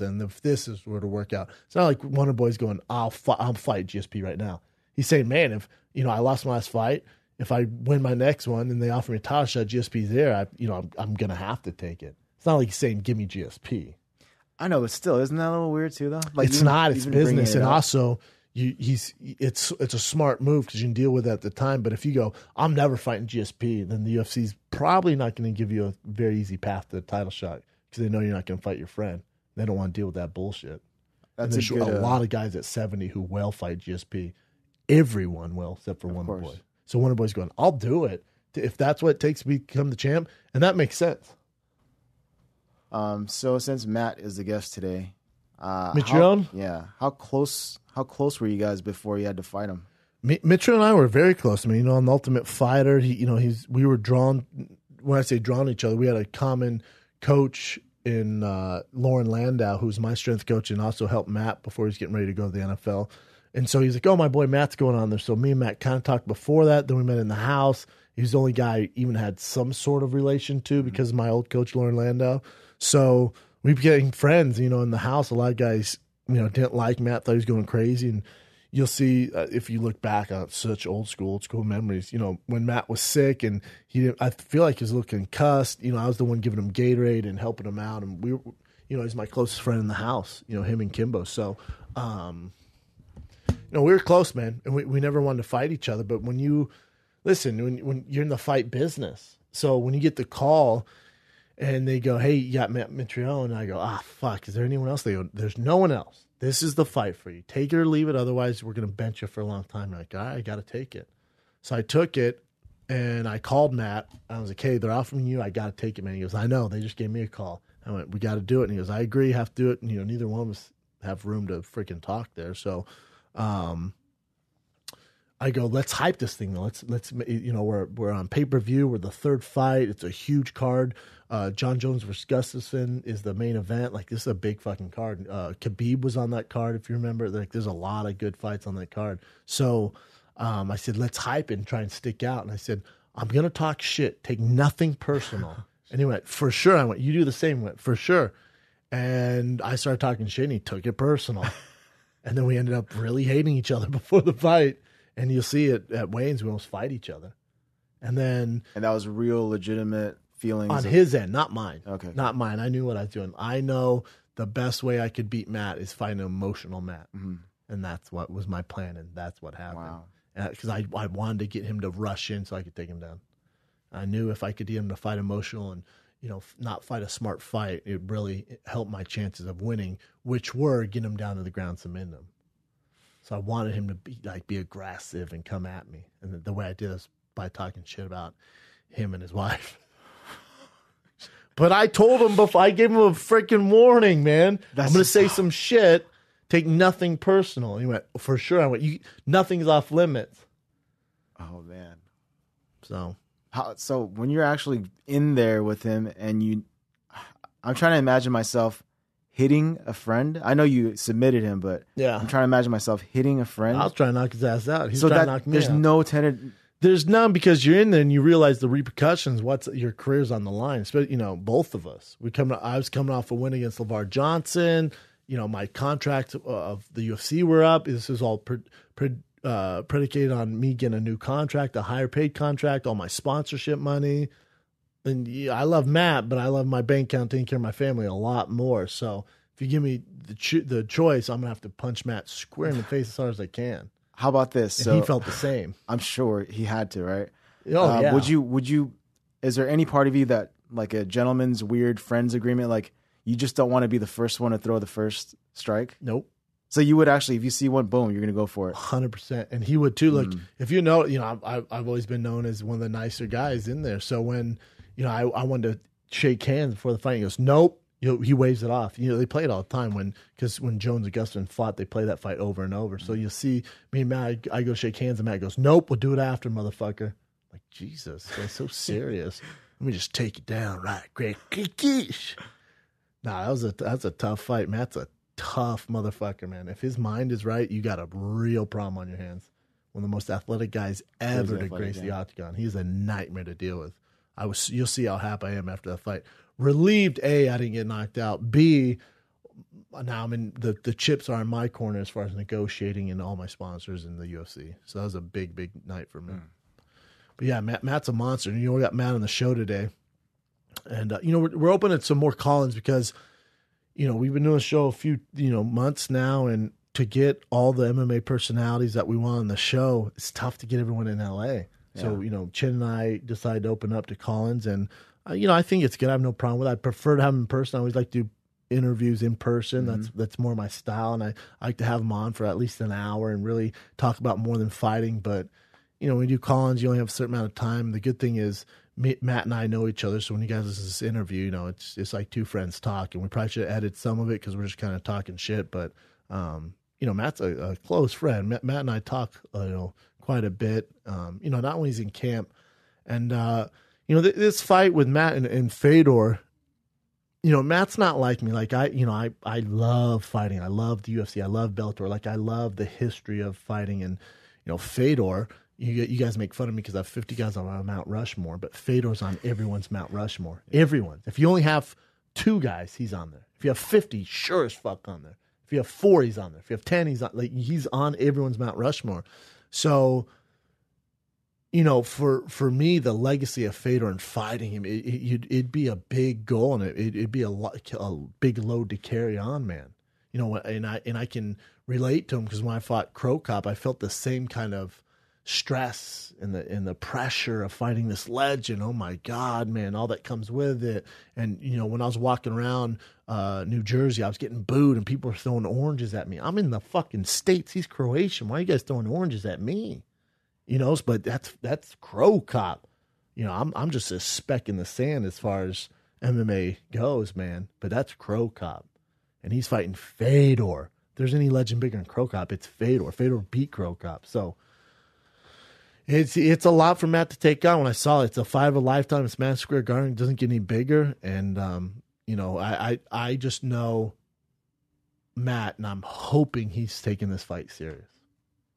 were to work out. It's not like Wonderboy's going, I'll fight GSP right now. He's saying, man, if, you know, I lost my last fight, if I win my next one and they offer me a title shot, GSP's there, I'm going to have to take it. It's not like he's saying, give me GSP. I know, but still, isn't that a little weird too, though? Like, it's not. It's business. And also, it's a smart move because you can deal with it at the time. But if you go, I'm never fighting GSP, then the UFC's probably not going to give you a very easy path to the title shot because they know you're not going to fight your friend. They don't want to deal with that bullshit. And there's a lot of guys at 70 who will fight GSP. Everyone will, except for Wonderboy. So Wonderboy's going, I'll do it if that's what it takes to become the champ, and that makes sense. So since Matt is the guest today, Mitrione? How close were you guys before you had to fight him? Mitrione and I were very close. I mean, you know, on The Ultimate Fighter, we were drawn. When I say drawn to each other, we had a common coach in Lauren Landau, who's my strength coach and also helped Matt before he was getting ready to go to the NFL. And so he's like, oh, my boy Matt's going on there. So me and Matt kind of talked before that. Then we met in the house. He was the only guy I even had some sort of relation to because of my old coach, Lauren Landau. So we became friends, in the house. A lot of guys, didn't like Matt, thought he was going crazy. And you'll see if you look back on such old school memories, when Matt was sick and I feel like he was looking cussed. I was the one giving him Gatorade and helping him out. And we were, he's my closest friend in the house, him and Kimbo. So, we were close, man. And we never wanted to fight each other. But when you're in the fight business, so when you get the call and they go, hey, you got Matt Mitrione, and I go, fuck, is there anyone else? They go, there's no one else. This is the fight for you. Take it or leave it. Otherwise, we're going to bench you for a long time. I'm like, all right, I got to take it. So I took it, and I called Matt. I was like, hey, they're offering you. I got to take it, man. He goes, I know. They just gave me a call. I went, we got to do it. And he goes, I agree. Have to do it. And, neither one of us have room to freaking talk there. So I go, let's hype this thing, though. Let's we're on pay-per-view. We're the third fight. It's a huge card. John Jones versus Gustafsson is the main event. Like, this is a big fucking card. Khabib was on that card, if you remember. Like, there's a lot of good fights on that card. So I said, let's hype it and try and stick out. And I said, I'm going to talk shit. Take nothing personal. And he went, for sure. I went, you do the same. He went, for sure. And I started talking shit, and he took it personal. And then we ended up really hating each other before the fight. And you'll see it at Wayne's, we almost fight each other. And that was real legitimate feelings on his end, not mine. Okay. Not mine. I knew what I was doing. I know the best way I could beat Matt is find an emotional Matt. Mm-hmm. And that's what was my plan, and that's what happened. Wow. Because I wanted to get him to rush in so I could take him down. I knew if I could get him to fight emotional and, not fight a smart fight, it really helped my chances of winning, which were get him down to the ground, submit him. So I wanted him to be aggressive and come at me. And the way I did this by talking shit about him and his wife. But I told him before, I gave him a freaking warning, man. I'm going to say some shit. Take nothing personal. And he went, for sure. I went, nothing's off limits. Oh, man. So when you're actually in there with him and I'm trying to imagine myself hitting a friend. I know you submitted him, but yeah, I'm trying to imagine myself hitting a friend. I was trying to knock his ass out. He's trying to knock me there's out. No tenant. There's none, because you're in there and you realize the repercussions. Your career's on the line. Especially, both of us. I was coming off a win against LeVar Johnson. My contract of the UFC were up. This is all predicated on me getting a new contract, a higher paid contract, all my sponsorship money. And I love Matt, but I love my bank account taking care of my family a lot more. So if you give me the choice, I'm going to have to punch Matt square in the face as hard as I can. How about this? And he felt the same. I'm sure he had to, right? Oh, yeah. Would you, is there any part of you that, like a gentleman's weird friends agreement, like you just don't want to be the first one to throw the first strike? Nope. So you would actually, if you see one, boom, you're going to go for it. 100%. And he would too. Look, if I've always been known as one of the nicer guys in there. So when, I wanted to shake hands before the fight, he goes, nope. He waves it off. They play it all the time because when Jones and Gustafsson fought, they play that fight over and over. So you'll see me and Matt, I go shake hands, and Matt goes, nope, we'll do it after, motherfucker. Like, Jesus, that's so serious. Let me just take it down, right? Great. Nah, that's a tough fight. Matt's a tough motherfucker, man. If his mind is right, you got a real problem on your hands. One of the most athletic guys ever to grace the octagon. He's a nightmare to deal with. You'll see how happy I am after that fight. Relieved, A, I didn't get knocked out. B, now I'm in the chips are in my corner as far as negotiating and all my sponsors in the UFC. So that was a big, big night for me. But yeah, Matt's a monster. And we got Matt on the show today. And we're opening some more call-ins because we've been doing a show a few months now, and to get all the MMA personalities that we want on the show, it's tough to get everyone in LA. Yeah. So Chin and I decided to open up to call-ins, and I think it's good. I have no problem with it. I prefer to have them in person. I always like to do interviews in person. Mm-hmm. That's more my style, and I like to have them on for at least an hour and really talk about more than fighting. But when you do call-ins, you only have a certain amount of time. The good thing is Matt and I know each other, so when you guys listen to this interview, it's like two friends talking. We probably should edit some of it because we're just kind of talking shit. But Matt's a close friend. Matt and I talk quite a bit. Not when he's in camp, and this fight with Matt and Fedor. Matt's not like me. Like I love fighting. I love the UFC. I love Bellator. Like I love the history of fighting. And Fedor, you guys make fun of me because I have 50 guys on my Mount Rushmore, but Fedor's on everyone's Mount Rushmore. Everyone's. If you only have 2 guys, he's on there. If you have 50, sure as fuck on there. If you have 4, he's on there. If you have 10, he's on everyone's Mount Rushmore. So, for me, the legacy of Fedor and fighting him, it'd be a big goal, and it'd be a big load to carry on, man. And I can relate to him because when I fought Crow Cop, I felt the same kind of stress and the pressure of fighting this legend. Oh my God, man, all that comes with it. And when I was walking around New Jersey, I was getting booed and people were throwing oranges at me. I'm in the fucking States. He's Croatian. Why are you guys throwing oranges at me? But that's Crow Cop. I'm just a speck in the sand as far as MMA goes, man. But that's Crow Cop, and he's fighting Fedor. If there's any legend bigger than Crow Cop, it's Fedor. Fedor beat Crow Cop, so. It's a lot for Matt to take on. When I saw it, it's a fight of a lifetime. It's Madison Square Garden. It doesn't get any bigger. And, I just know Matt, and I'm hoping he's taking this fight serious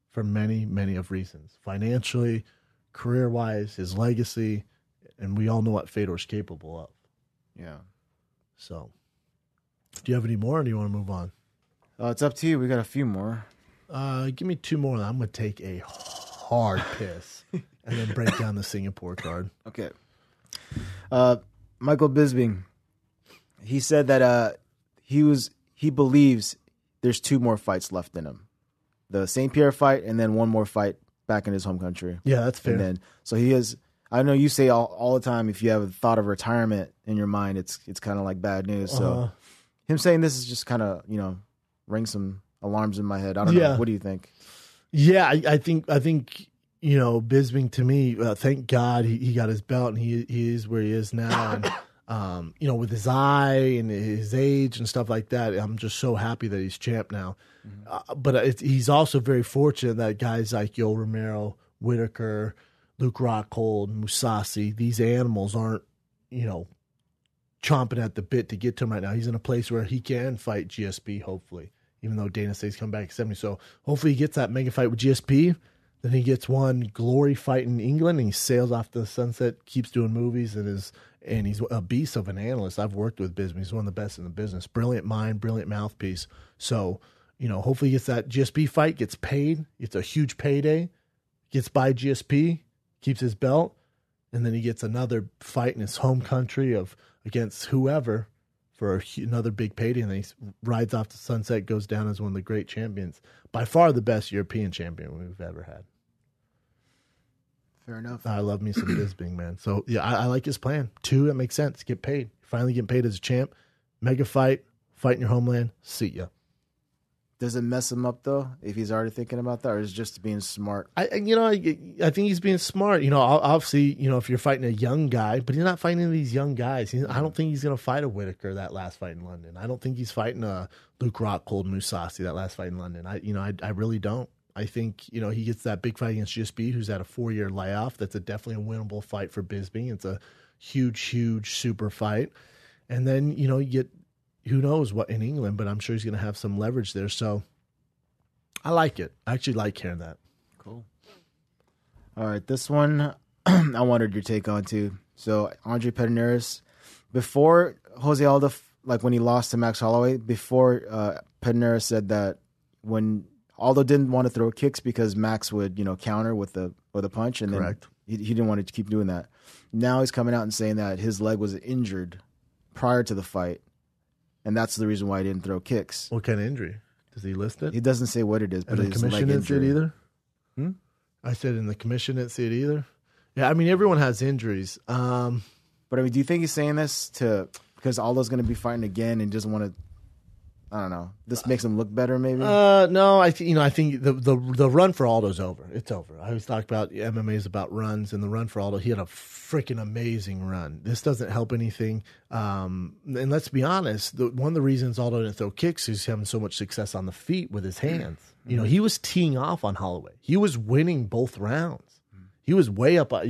for many, many of reasons. Financially, career-wise, his legacy, and we all know what Fedor's capable of. Yeah. So, do you have any more, or do you want to move on? It's up to you. We got a few more. Give me 2 more, and I'm going to take a hard piss and then break down the Singapore card. Okay. Michael Bisping, he said that he believes there's 2 more fights left in him. The St. Pierre fight and then 1 more fight back in his home country. Yeah, that's fair. And then, so he is, I know you say all the time, if you have a thought of retirement in your mind, it's kind of like bad news. So him saying this is just kind of, ring some alarms in my head. I don't know. What do you think? Yeah, I think Bisping, to me, thank God he got his belt and he is where he is now. And, with his eye and his age and stuff like that, I'm just so happy that he's champ now. Mm-hmm. But he's also very fortunate that guys like Yoel Romero, Whitaker, Luke Rockhold, Mousasi, these animals aren't, chomping at the bit to get to him right now. He's in a place where he can fight GSP, hopefully, even though Dana says he's coming back at 70. So hopefully he gets that mega fight with GSP. Then he gets one glory fight in England, and he sails off to the sunset, keeps doing movies, and he's a beast of an analyst. I've worked with Bisping. He's one of the best in the business. Brilliant mind, brilliant mouthpiece. So, hopefully he gets that GSP fight, gets paid. It's a huge payday. Gets by GSP, keeps his belt, and then he gets another fight in his home country against whoever for another big payday, and then he rides off to sunset, goes down as one of the great champions. By far the best European champion we've ever had. Fair enough. I love me some Bisping, man. So, yeah, I like his plan. 2, that makes sense. Get paid. Finally getting paid as a champ. Mega fight in your homeland. See ya. Does it mess him up, though, if he's already thinking about that, or is it just being smart? I think he's being smart. Obviously, if you're fighting a young guy, but he's not fighting these young guys. I don't think he's going to fight a Whitaker that last fight in London. I don't think he's fighting a Luke Rockhold Mousasi that last fight in London. I really don't. I think, he gets that big fight against GSP, who's had a 4-year layoff. That's definitely a winnable fight for Bisping. It's a huge, huge super fight. And then, you get who knows what in England, but I'm sure he's going to have some leverage there. So I like it. I actually like hearing that. Cool. All right, this one I wanted your take on too. So Andre Pederneiras, before Jose Aldo, like when he lost to Max Holloway, before Pederneiras said that when Aldo didn't want to throw kicks because Max would, counter with a punch, and Correct. Then he didn't want to keep doing that. Now he's coming out and saying that his leg was injured prior to the fight, and that's the reason why he didn't throw kicks. What kind of injury? Does he list it? He doesn't say what it is, but the commission didn't see it either? I said in the commission didn't see it either? Yeah, everyone has injuries. But do you think he's saying this because Aldo's going to be fighting again and doesn't want to? I don't know. This makes him look better, maybe. No, I think the run for Aldo's over. It's over. I always talk about MMA is about runs, and the run for Aldo, he had a freaking amazing run. This doesn't help anything. And let's be honest, one of the reasons Aldo didn't throw kicks is he's having so much success on the feet with his hands. He was teeing off on Holloway. He was winning both rounds. He was way up. I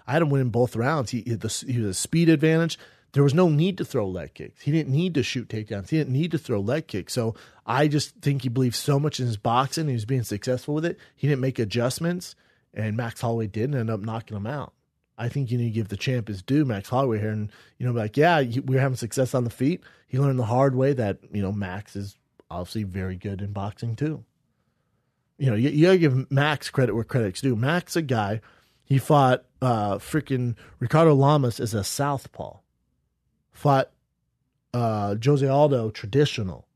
had him winning both rounds. He had a speed advantage. There was no need to throw leg kicks. He didn't need to shoot takedowns. He didn't need to throw leg kicks. So I just think he believes so much in his boxing. He was being successful with it. He didn't make adjustments. And Max Holloway didn't end up knocking him out. I think you need to give the champ his due, Max Holloway here, and be like, yeah, we're having success on the feet. He learned the hard way that Max is obviously very good in boxing too. You gotta give Max credit where credit's due. Max, a guy, he fought freaking Ricardo Lamas as a southpaw, fought Jose Aldo traditional.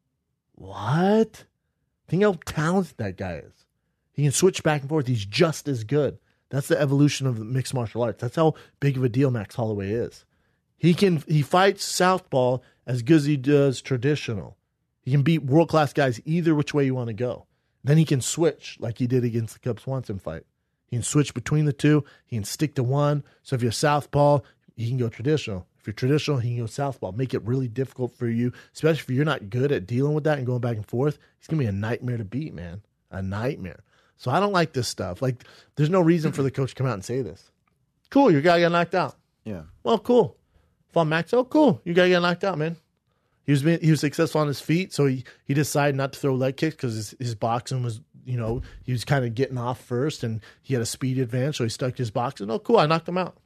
What? Think how talented that guy is. He can switch back and forth. He's just as good. That's the evolution of the mixed martial arts. That's how big of a deal Max Holloway is. He fights southpaw as good as he does traditional. He can beat world-class guys either which way you want to go. Then he can switch like he did against the Cub Swanson fight. He can switch between the two. He can stick to one. So if you're southpaw, he can go traditional. If you're traditional, he can go southpaw. Make it really difficult for you, especially if you're not good at dealing with that and going back and forth. He's going to be a nightmare to beat, man. A nightmare. So I don't like this stuff. Like, there's no reason for the coach to come out and say this. Cool, your guy got knocked out. Yeah. Well, cool. If I'm Max, cool. Your guy got knocked out, man. He was successful on his feet, so he decided not to throw leg kicks because his boxing was, he was kind of getting off first, and he had a speed advantage, so he stuck to his boxing. Oh, cool, I knocked him out.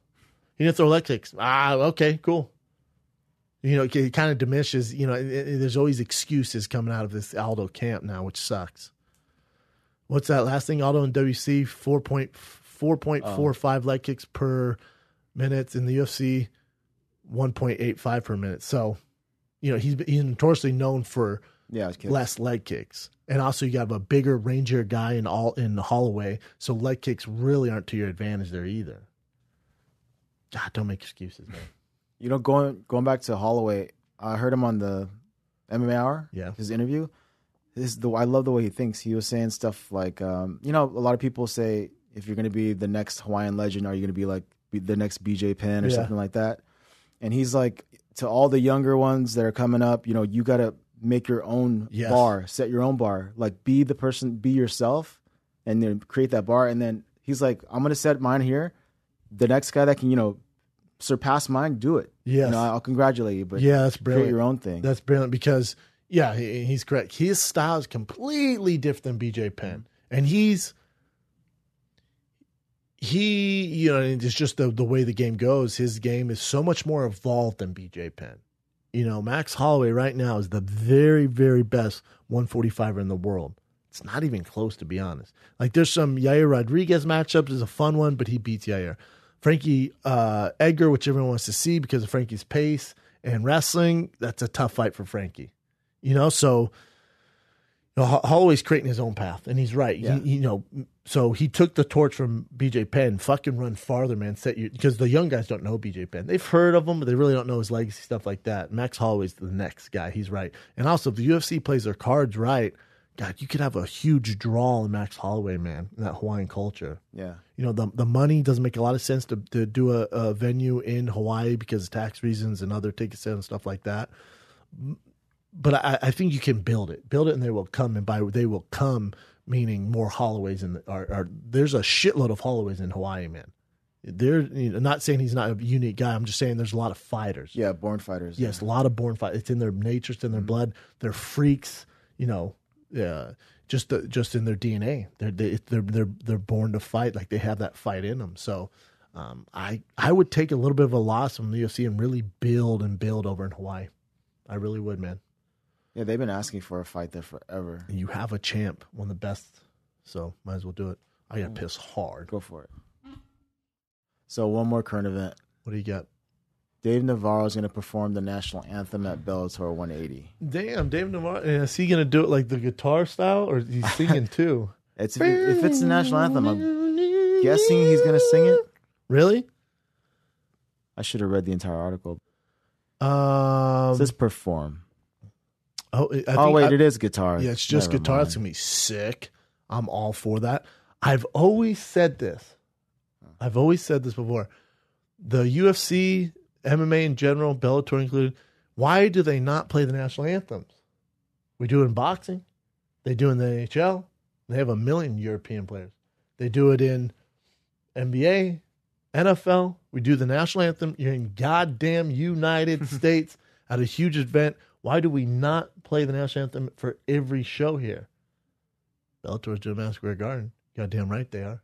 He didn't throw leg kicks. Okay, cool. It kind of diminishes, there's always excuses coming out of this Aldo camp now, which sucks. What's that last thing? Aldo and WC, 4.45 leg kicks per minute. In the UFC, 1.85 per minute. So, he's notoriously known for less leg kicks. And also you got a bigger, rangier guy in Holloway, so leg kicks really aren't to your advantage there either. God, don't make excuses, man. Going back to Holloway, I heard him on the MMA Hour, his interview. I love the way he thinks. He was saying stuff like, a lot of people say, if you're going to be the next Hawaiian legend, are you going to be like the next BJ Penn or something like that? And he's like, to all the younger ones that are coming up, you got to make your own bar, set your own bar. Like, be the person, be yourself, and then create that bar. And then he's like, I'm going to set mine here. The next guy that can, surpass mine, do it. Yes. I'll congratulate you, but that's brilliant. Create your own thing. That's brilliant because, he's correct. His style is completely different than BJ Penn. And it's just the way the game goes. His game is so much more evolved than BJ Penn. Max Holloway right now is the very, very best 145er in the world. It's not even close, to be honest. Like, there's some Yair Rodriguez matchups is a fun one, but he beats Yair. Frankie Edgar, which everyone wants to see because of Frankie's pace and wrestling, that's a tough fight for Frankie. So Holloway's creating his own path, and he's right. Yeah. So he took the torch from BJ Penn. Fucking run farther, man. Because the young guys don't know BJ Penn. They've heard of him, but they really don't know his legacy, stuff like that. Max Holloway's the next guy. He's right. And also, if the UFC plays their cards right, God, you could have a huge draw in Max Holloway, man, in that Hawaiian culture. Yeah. The money doesn't make a lot of sense to do a venue in Hawaii because of tax reasons and other ticket sales and stuff like that. But I think you can build it, and they will come. And by they will come, meaning more Holloways. There's a shitload of Holloways in Hawaii, man. Not saying he's not a unique guy. I'm just saying there's a lot of fighters. Yeah, born fighters. Yes, a lot of born fighters. It's in their nature, it's in their blood. They're freaks, just in their DNA. They're born to fight. Like, they have that fight in them. So I would take a little bit of a loss from the UFC and really build over in Hawaii. I really would, man. Yeah, they've been asking for a fight there forever. And you have a champ, one of the best, so might as well do it. I got pissed hard. Go for it. So one more current event. What do you got? Dave Navarro is going to perform the national anthem at Bellator 180. Damn, Dave Navarro. Is he going to do it like the guitar style, or is he singing too? If it's the national anthem, I'm guessing he's going to sing it. Really? I should have read the entire article. It says perform. It is guitar. Yeah, it's just guitar. Mind. It's going to be sick. I'm all for that. I've always said this before. The UFC, MMA in general, Bellator included, why do they not play the national anthems? We do it in boxing. They do it in the NHL. They have 1 million European players. They do it in NBA, NFL. We do the national anthem. You're in goddamn United States at a huge event. Why do we not play the national anthem for every show here? Bellator's doing Madison Square Garden. Goddamn right they are.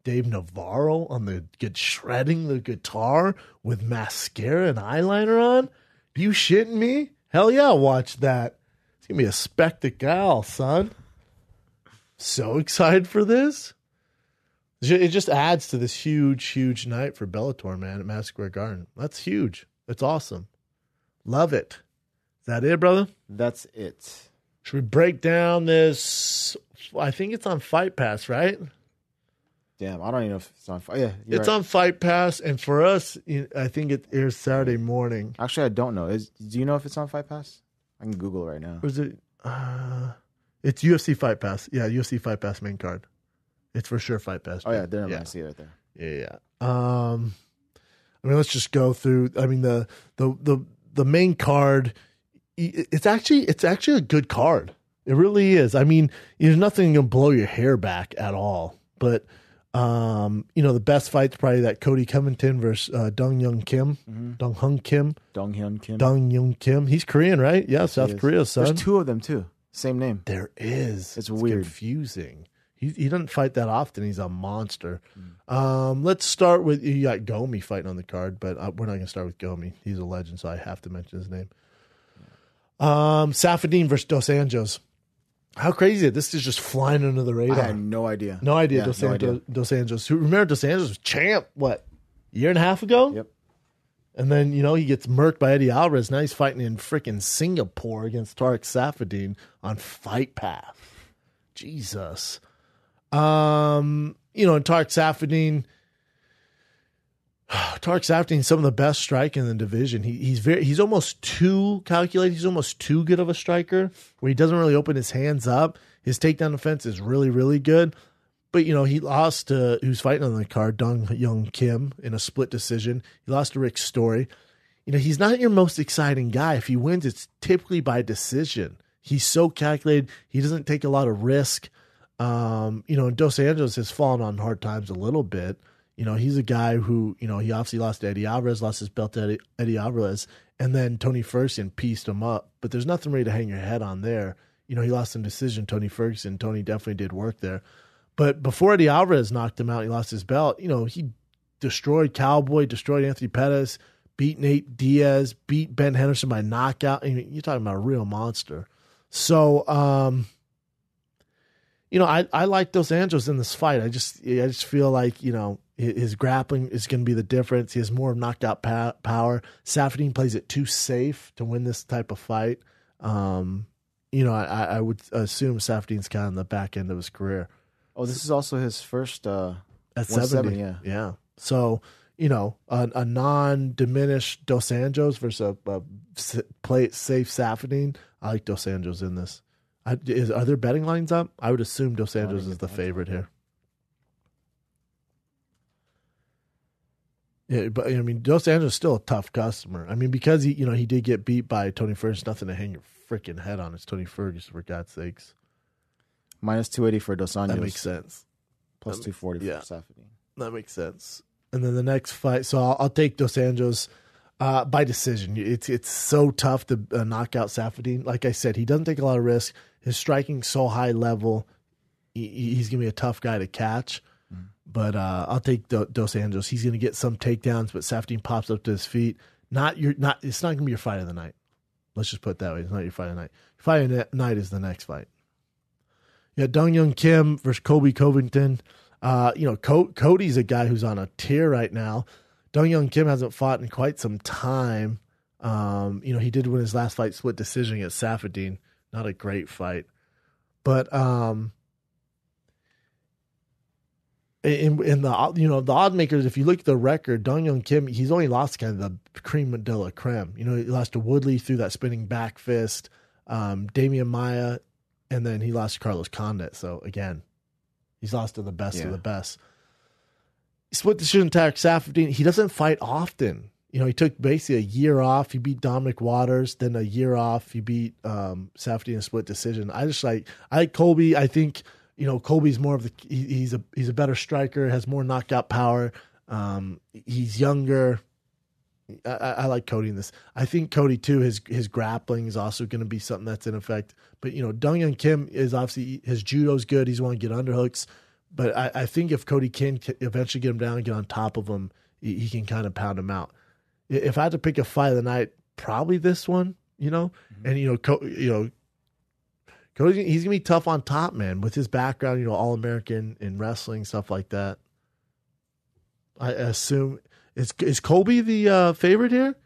Dave Navarro on the shredding the guitar with mascara and eyeliner on? You shitting me? Hell yeah, I'll watch that. It's going to be a spectacle, son. So excited for this. It just adds to this huge night for Bellator, man, at Madison Square Garden. That's huge. That's awesome. Love it. Is that it, brother? That's it. Should we break down this? I think it's on Fight Pass, right? Damn, I don't even know if it's on. Yeah, it's right. on Fight Pass, and for us, I think it airs Saturday morning. Actually, I don't know. Do you know if it's on Fight Pass? I can Google it right now. Or is it? It's UFC Fight Pass. Yeah, UFC Fight Pass main card. It's for sure Fight Pass. Oh yeah, there I see it right there. Yeah. I mean, let's just go through. I mean, the main card. It's actually a good card. It really is. I mean, there's nothing gonna blow your hair back at all. But the best fight's probably that Cody Covington versus Dong Hyun Kim. Dong Hyun Kim. He's Korean, right? Yeah, South Korea, son. There's two of them too. Same name. There is. It's weird. Confusing. He doesn't fight that often. He's a monster. Let's start with, you got Gomi fighting on the card, but we're not going to start with Gomi. He's a legend, so I have to mention his name. Safadine versus Dos Anjos. How crazy is it? This is just flying under the radar. I had no idea. No idea. Dos Anjos. Remember, Dos Anjos was champ, a year and a half ago? Yep. And then, he gets murked by Eddie Alvarez. Now he's fighting in freaking Singapore against Tariq Safadine on Fight Pass. Jesus. And Tariq Safadine, some of the best striking in the division. He's almost too calculated. He's almost too good of a striker where he doesn't really open his hands up. His takedown defense is really, really good. But, he lost to, who's fighting on the card, Dong Hyun Kim in a split decision. He lost to Rick Story. He's not your most exciting guy. If he wins, it's typically by decision. He's so calculated. He doesn't take a lot of risk. Dos Anjos has fallen on hard times a little bit. He's a guy who, he obviously lost to Eddie Alvarez, lost his belt to Eddie Alvarez, and then Tony Ferguson pieced him up. But there's nothing really to hang your head on there. He lost in decision, Tony Ferguson. Tony definitely did work there. But before Eddie Alvarez knocked him out, he lost his belt. He destroyed Cowboy, destroyed Anthony Pettis, beat Nate Diaz, beat Ben Henderson by knockout. I mean, you're talking about a real monster. So, I like Dos Anjos in this fight. I just feel like, his grappling is going to be the difference. He has more knockout power. Safadine plays it too safe to win this type of fight. I would assume Safadine's kind of on the back end of his career. Oh, this is also his first at 70. Yeah. So, a non-diminished Dos Anjos versus a play it safe Safadine. I like Dos Anjos in this. Are there betting lines up? I would assume Dos Anjos is the favorite here. Yeah, but Dos Anjos is still a tough customer. Because he did get beat by Tony Ferguson. Nothing to hang your freaking head on. It's Tony Ferguson, for God's sakes. Minus 280 for Dos Anjos. That makes sense. Plus 240 for Safadine. That makes sense. And then the next fight, so I'll take Dos Anjos by decision. It's so tough to knock out Safadine. Like I said, he doesn't take a lot of risk. His striking's so high level. He's going to be a tough guy to catch. But I'll take Dos Anjos. He's going to get some takedowns, but Safadine pops up to his feet. It's not going to be your fight of the night. Let's just put it that way. It's not your fight of the night. Your fight of the night is the next fight. Yeah, Dong Hyun Kim versus Colby Covington. Cody's a guy who's on a tear right now. Dong Hyun Kim hasn't fought in quite some time. He did win his last fight split decision against Safadine. Not a great fight. But in the odd makers, if you look at the record, Dong Hyun Kim, he's only lost kind of the cream de la creme. He lost to Woodley through that spinning back fist, Damian Maia, and then he lost to Carlos Condit. So again, he's lost to the best of the best. Split decision Tariq Safadine. He doesn't fight often. He took basically a year off. He beat Dominic Waters, then a year off. He beat Safadine in a split decision. I like Colby. I think Colby's more of the he's a better striker, has more knockout power. He's younger. I like Cody in this. I think Cody too. His grappling is also going to be something that's in effect. But Dong Hyun Kim is obviously his judo's good. He's want to get underhooks, But I think if Cody can eventually get him down and get on top of him, he can kind of pound him out. If I had to pick a fight of the night, probably this one, Mm-hmm. And, Cody, he's going to be tough on top, man, with his background, All-American in wrestling, stuff like that. I assume, is Colby the favorite here?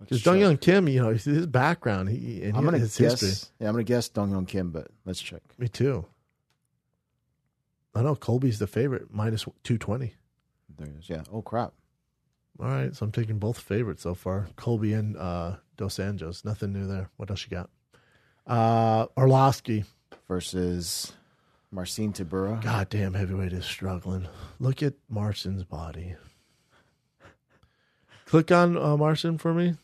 Because Dong Hyun Kim, his background, his history. Yeah, I'm going to guess Dong Hyun Kim, but let's check. Me too. I know Colby's the favorite, minus 220. There it is. Yeah. Oh, crap. All right, so I'm taking both favorites so far. Colby and Dos Anjos. Nothing new there. What else you got? Arlovsky versus Marcin Tybura. Goddamn, heavyweight is struggling. Look at Marcin's body. Click on Marcin for me.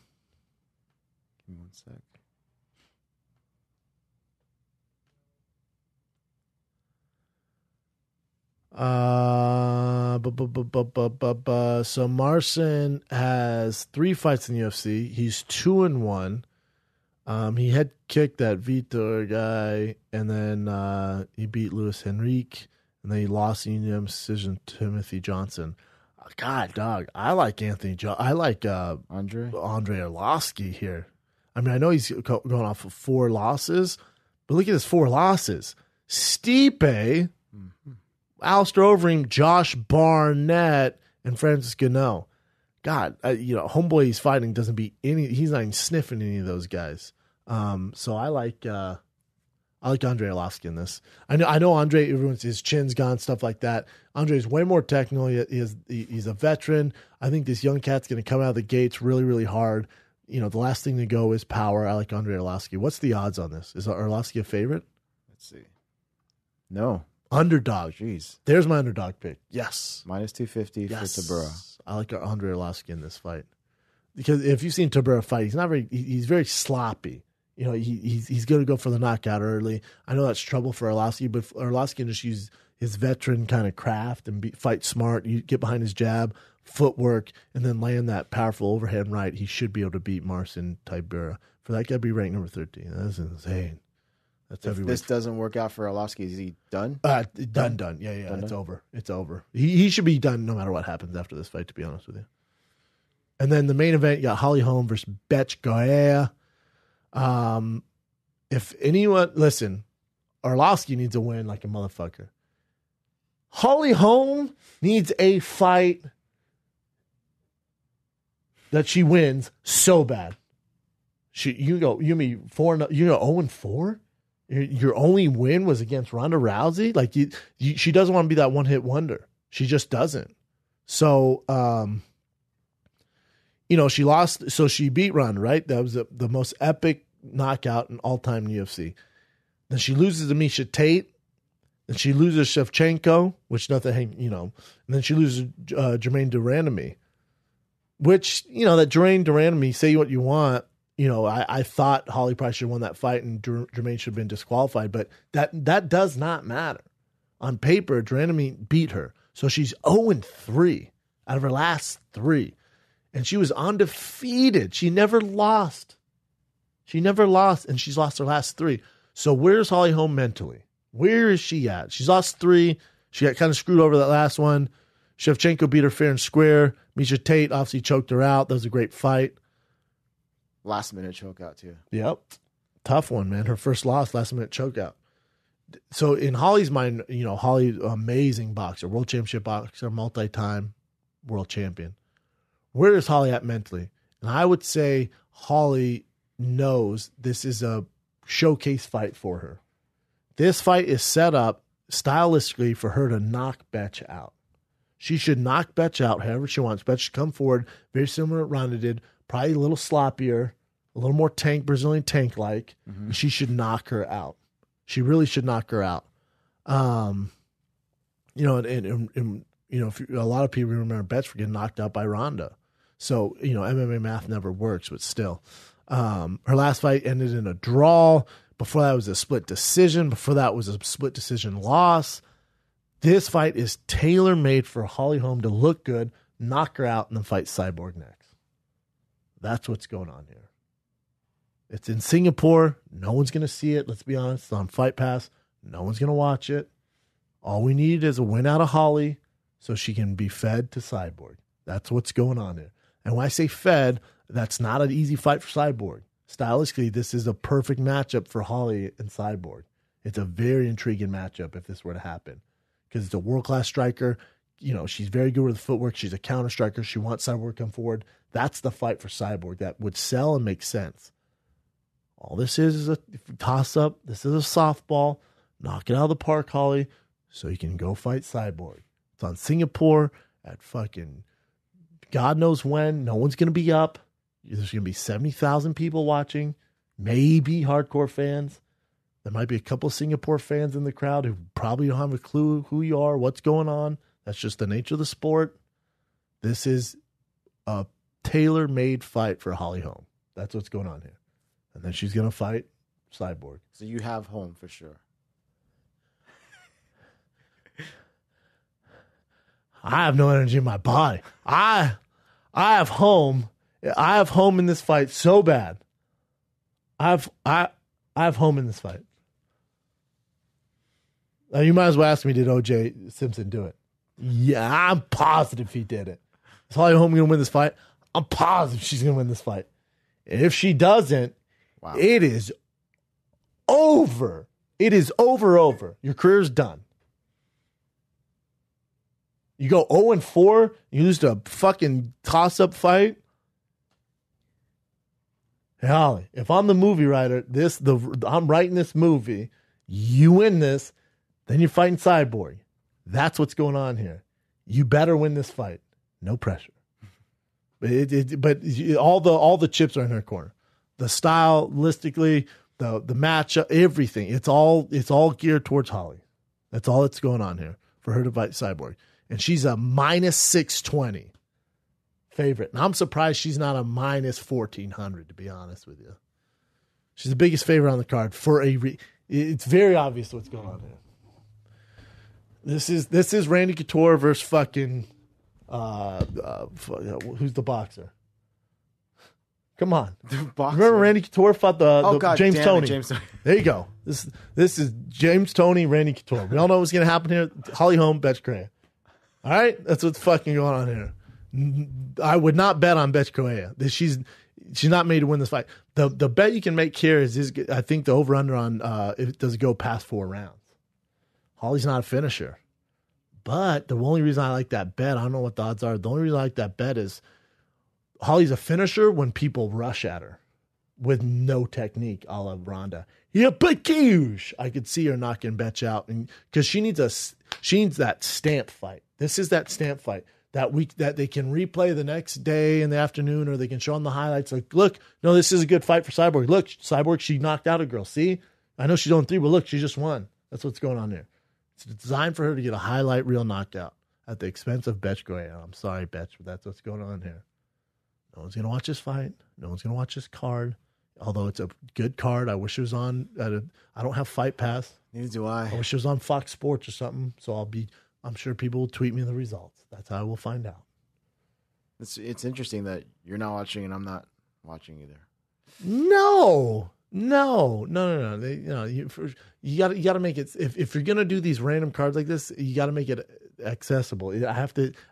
Give me 1 sec. So Marcin has 3 fights in the UFC. He's 2-1. He had kicked that Fedor guy, and then he beat Luis Henrique, and then he lost in unanimous decision to Timothy Johnson. God, dog, I like Andre Arlovsky here. I mean, I know he's going off of 4 losses, but look at his 4 losses. Stipe, Alistair Overeem, Josh Barnett, and Francis Gano. God, homeboy he's fighting doesn't beat any. He's not even sniffing any of those guys. So I like Andre Arlovsky in this. I know Andre. His chin's gone, stuff like that. Andre's way more technical. He's a veteran. I think this young cat's going to come out of the gates really, really hard. The last thing to go is power. I like Andre Arlovsky. What's the odds on this? Is Arlovsky a favorite? Let's see. No. Underdog. Jeez. There's my underdog pick. Yes. Minus 250 for Tybura. I like Andre Arlovsky in this fight. Because if you've seen Tybura fight, he's very sloppy. He's going to go for the knockout early. I know that's trouble for Arlovsky, but Arlovsky can just use his veteran kind of craft and fight smart. You get behind his jab, footwork, and then land that powerful overhand right. He should be able to beat Marcin Tybura. For that guy to be ranked number 13, that's insane. That's if this doesn't work out for Arlovsky, is he done? Done. Yeah. Done. It's over. He should be done no matter what happens after this fight, to be honest with you. And then the main event, you got Holly Holm versus Betch Corriea. If anyone, listen, Arlovsky needs a win like a motherfucker. Holly Holm needs a fight that she wins so bad. You go 0-4? Your only win was against Ronda Rousey? Like she doesn't want to be that one-hit wonder. She just doesn't. So, she lost. So she beat Ronda, right? That was the most epic knockout in all time in UFC. Then she loses to Miesha Tate. Then she loses Shevchenko, which nothing, and then she loses Jermaine Durandamy, which, that Jermaine Durandamy, say what you want, I thought Holly probably should have won that fight and Jermaine should have been disqualified, but that does not matter. On paper, Durandamy beat her. So she's 0-3 out of her last 3. And she was undefeated. She never lost. And she's lost her last 3. So where's Holly Holm mentally? Where is she at? She's lost 3. She got kind of screwed over that last one. Shevchenko beat her fair and square. Miesha Tate obviously choked her out. That was a great fight. Last minute chokeout too. Yep. Tough one, man. Her first loss, last minute chokeout. So in Holly's mind, Holly, amazing boxer, world championship boxer, multi-time world champion. Where is Holly at mentally? And I would say Holly knows this is a showcase fight for her. This fight is set up stylistically for her to knock Betch out. She should knock Betch out however she wants. Betch should come forward, very similar to Ronda did, probably a little sloppier, a little more Brazilian tank-like. Mm-hmm. She should knock her out. She really should knock her out. If a lot of people remember Betch for getting knocked out by Ronda. So, MMA math never works, but still. Her last fight ended in a draw. Before that was a split decision. Before that was a split decision loss. This fight is tailor-made for Holly Holm to look good, knock her out, and then fight Cyborg next. That's what's going on here. It's in Singapore. No one's going to see it. Let's be honest. It's on Fight Pass. No one's going to watch it. All we need is a win out of Holly so she can be fed to Cyborg. That's what's going on there. And when I say fed, that's not an easy fight for Cyborg. Stylistically, this is a perfect matchup for Holly and Cyborg. It's a very intriguing matchup if this were to happen because it's a world-class striker. You know, she's very good with the footwork. She's a counter striker. She wants Cyborg to come forward. That's the fight for Cyborg that would sell and make sense. All this is a toss-up. This is a softball. Knock it out of the park, Holly, so you can go fight Cyborg. It's on Singapore at fucking God knows when. No one's going to be up. There's going to be 70,000 people watching, maybe hardcore fans. There might be a couple of Singapore fans in the crowd who probably don't have a clue who you are, what's going on. That's just the nature of the sport. This is a tailor-made fight for Holly Holm. That's what's going on here. And then she's going to fight Cyborg. So you have Holm for sure. I have no energy in my body. I have Holm. I have Holm in this fight so bad. I have Holm in this fight. Now, you might as well ask me, did O.J. Simpson do it? Yeah, I'm positive he did it. Is Holly Holm going to win this fight? I'm positive she's going to win this fight. If she doesn't, wow, it is over. It is over. Your career's done. You go 0-4, you lose to a fucking toss-up fight. Hey, Holly, if I'm the movie writer, I'm writing this movie, you win this, then you're fighting Cyborg. That's what's going on here. You better win this fight. No pressure. But all the chips are in her corner. The stylistically, the matchup, everything. It's all geared towards Holly. That's all that's going on here for her to fight Cyborg. And she's a minus 620 favorite. And I'm surprised she's not a minus 1,400, to be honest with you. She's the biggest favorite on the card it's very obvious what's going on here. This is Randy Couture versus fucking who's the boxer? Come on. Remember Randy Couture fought the James Toney. There you go. This is James Toney, Randy Couture. We all know what's going to happen here. Holly Holm, Betch Corriea. All right? That's what's fucking going on here. I would not bet on Betch Corriea. She's not made to win this fight. The bet you can make here is I think the over-under on it does go past 4 rounds. Holly's not a finisher. But the only reason I like that bet, I don't know what the odds are. The only reason I like that bet is Holly's a finisher when people rush at her with no technique, a la Ronda. Yeah, but I could see her knocking Betch out, because she needs that stamp fight. This is that stamp fight that they can replay the next day in the afternoon, or they can show on the highlights. Like, look, no, this is a good fight for Cyborg. Look, Cyborg, she knocked out a girl. See, I know she's on 3, but look, she just won. That's what's going on there. It's designed for her to get a highlight reel knockout at the expense of Betch Corriea. I'm sorry, Betch, but that's what's going on here. No one's going to watch this fight. No one's going to watch this card. Although it's a good card. I wish it was on. I don't have Fight Pass. Neither do I. I wish it was on Fox Sports or something. So I'm sure people will tweet me the results. That's how I will find out. It's interesting that you're not watching and I'm not watching either. No. You got to make it. If you're gonna do these random cards like this, you got to make it accessible.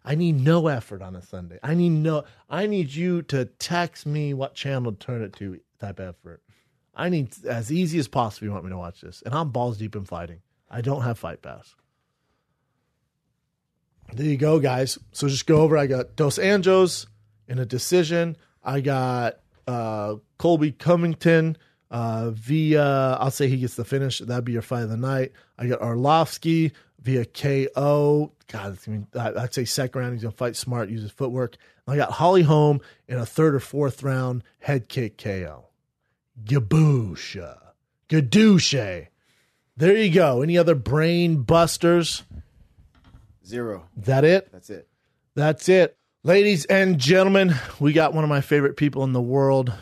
I need no effort on a Sunday. I need you to text me what channel to turn it to type effort. I need as easy as possible. You want me to watch this, and I'm balls deep in fighting. I don't have Fight Pass. There you go, guys. So just go over. I got Dos Anjos in a decision. I got Colby Covington via, I'll say he gets the finish. That'd be your fight of the night. I got Arlovsky via KO. God, I'd say second round. He's going to fight smart, use his footwork. I got Holly Holm in a 3rd or 4th round head kick KO. Gadouche. There you go. Any other brain busters? 0. Is that it? That's it. Ladies and gentlemen, we got one of my favorite people in the world.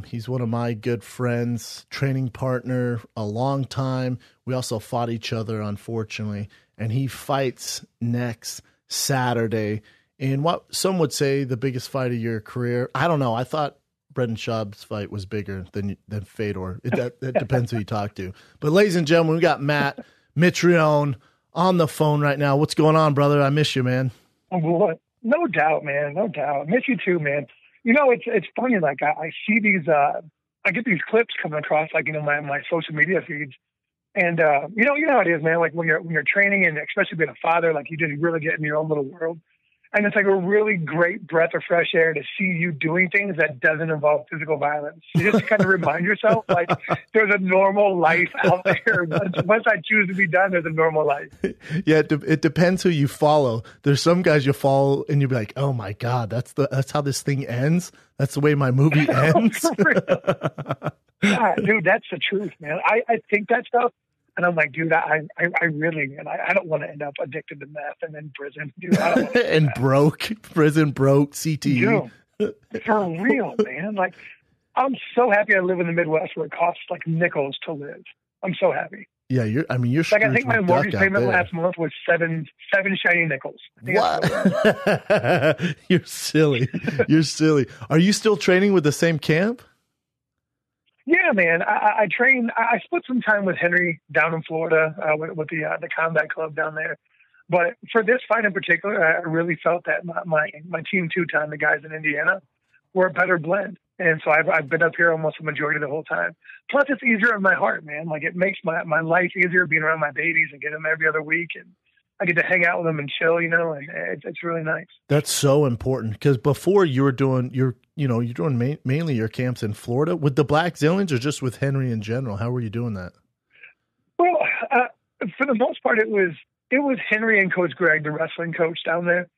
He's one of my good friends, training partner, a long time. We also fought each other, unfortunately, and he fights next Saturday in what some would say the biggest fight of your career. I don't know. I thought Brendan Schaub's fight was bigger than Fedor. That depends who you talk to. But ladies and gentlemen, we got Matt Mitrione. on the phone right now. What's going on, brother? I miss you, man. No doubt, man. No doubt. I miss you too, man. It's funny. Like I see these, I get these clips coming across, like, my social media feeds. And, you know how it is, man. Like when you're training and especially being a father, like you just really get in your own little world. And it's like a really great breath of fresh air to see you doing things that doesn't involve physical violence. You just kind of remind yourself, like, there's a normal life out there. Once I choose to be done, there's a normal life. Yeah, it depends who you follow. There's some guys you follow and you'll be like, oh my God, that's how this thing ends. That's the way my movie ends. Yeah, dude, that's the truth, man. I think that stuff. And I'm like, dude, I really, and I don't want to end up addicted to meth and in prison, dude. I don't and prison broke, CTE. Dude, for real, man. Like, I'm so happy I live in the Midwest where it costs like nickels to live. I'm so happy. Yeah, you're like, I think my mortgage payment last month was seven shiny nickels. What? You're silly. You're silly. Are you still training with the same camp? Yeah, man. I train. I split some time with Henry down in Florida with the combat club down there. But for this fight in particular, I really felt that my team two-time, the guys in Indiana, were a better blend. And so I've been up here almost the majority of the whole time. Plus, it's easier on my heart, man. Like, it makes my life easier being around my babies and getting them every other week. And I get to hang out with them and chill, and it's really nice. That's so important, because before you were doing you're doing mainly your camps in Florida with the Black Zillions, or just with Henry in general. How were you doing that? Well, for the most part, it was Henry and Coach Greg, the wrestling coach down there,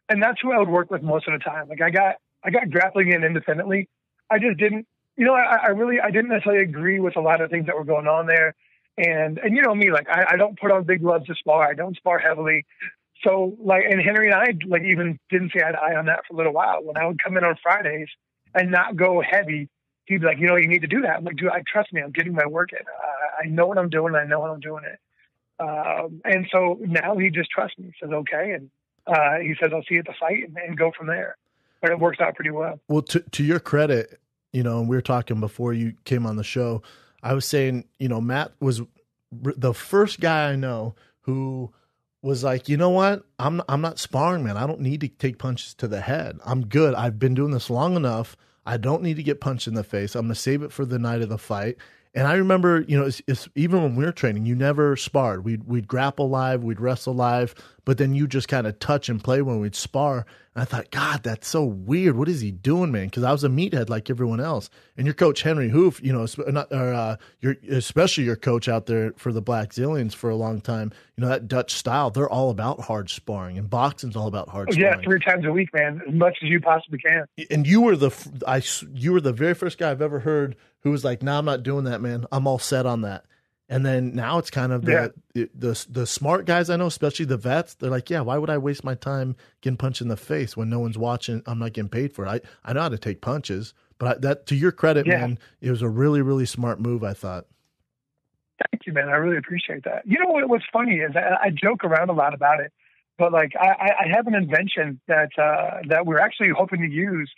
and that's who I would work with most of the time. Like, I got grappling in independently. I just didn't, I didn't necessarily agree with a lot of things that were going on there. And you know me, like, I don't put on big gloves to spar. I don't spar heavily. So, like, and Henry and I, like, even didn't see eye to eye on that for a little while. When I would come in on Fridays and not go heavy, he'd be like, you need to do that. I'm like, dude, trust me, I'm getting my work in. I know what I'm doing. I know how I'm doing it. And so now he just trusts me. He says, okay. And he says, I'll see you at the fight and go from there. But it works out pretty well. Well, to your credit, and we were talking before you came on the show, I was saying, Matt was the first guy I know who was like, you know what? I'm not sparring, man. I don't need to take punches to the head. I'm good. I've been doing this long enough. I don't need to get punched in the face. I'm going to save it for the night of the fight. And I remember, it's even when we were training, you never sparred. We'd grapple live, we'd wrestle live, but then you just kind of touch and play when we'd spar. And I thought, God, that's so weird. What is he doing, man? Because I was a meathead like everyone else. And your coach Henry Hoof, especially your coach out there for the Black Zillions for a long time. That Dutch style, they're all about hard sparring, and boxing's all about hard sparring. Yeah, 3 times a week, man, as much as you possibly can. And you were the very first guy I've ever heard who was like, "No, I'm not doing that, man. I'm all set on that." And then now it's kind of the smart guys I know, especially the vets. They're like, yeah, why would I waste my time getting punched in the face when no one's watching? I'm not getting paid for it. I know how to take punches, but that, to your credit, man, it was a really, really smart move, I thought. Thank you, man. I really appreciate that. What's funny is I joke around a lot about it, but like I have an invention that we're actually hoping to use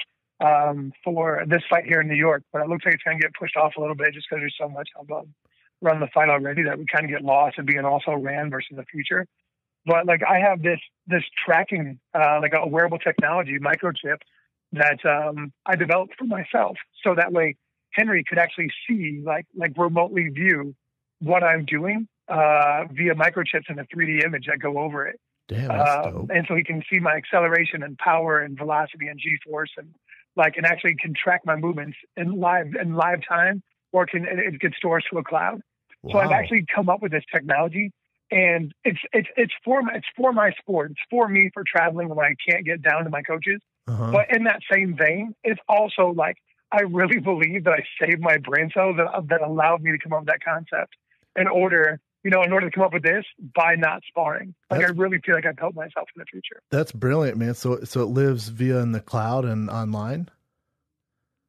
for this fight here in New York, but it looks like it's going to get pushed off a little bit just because there's so much above. Run the fight already that we kind of get lost in being also ran versus the future. But like, I have this tracking, like a wearable technology microchip that I developed for myself. So that way Henry could actually see, like remotely view what I'm doing via microchips in a 3D image that go over it. Damn, that's dope. And so he can see my acceleration and power and velocity and G-force and actually can track my movements in live time, or it can store to a cloud. Wow. So I've actually come up with this technology, and it's for my sport. It's for me for traveling when I can't get down to my coaches. Uh-huh. But in that same vein, it's also like, I really believe that I saved my brain cells that allowed me to come up with that concept in order to come up with this by not sparring. Like, I really feel like I've helped myself in the future. That's brilliant, man. So it lives via in the cloud and online?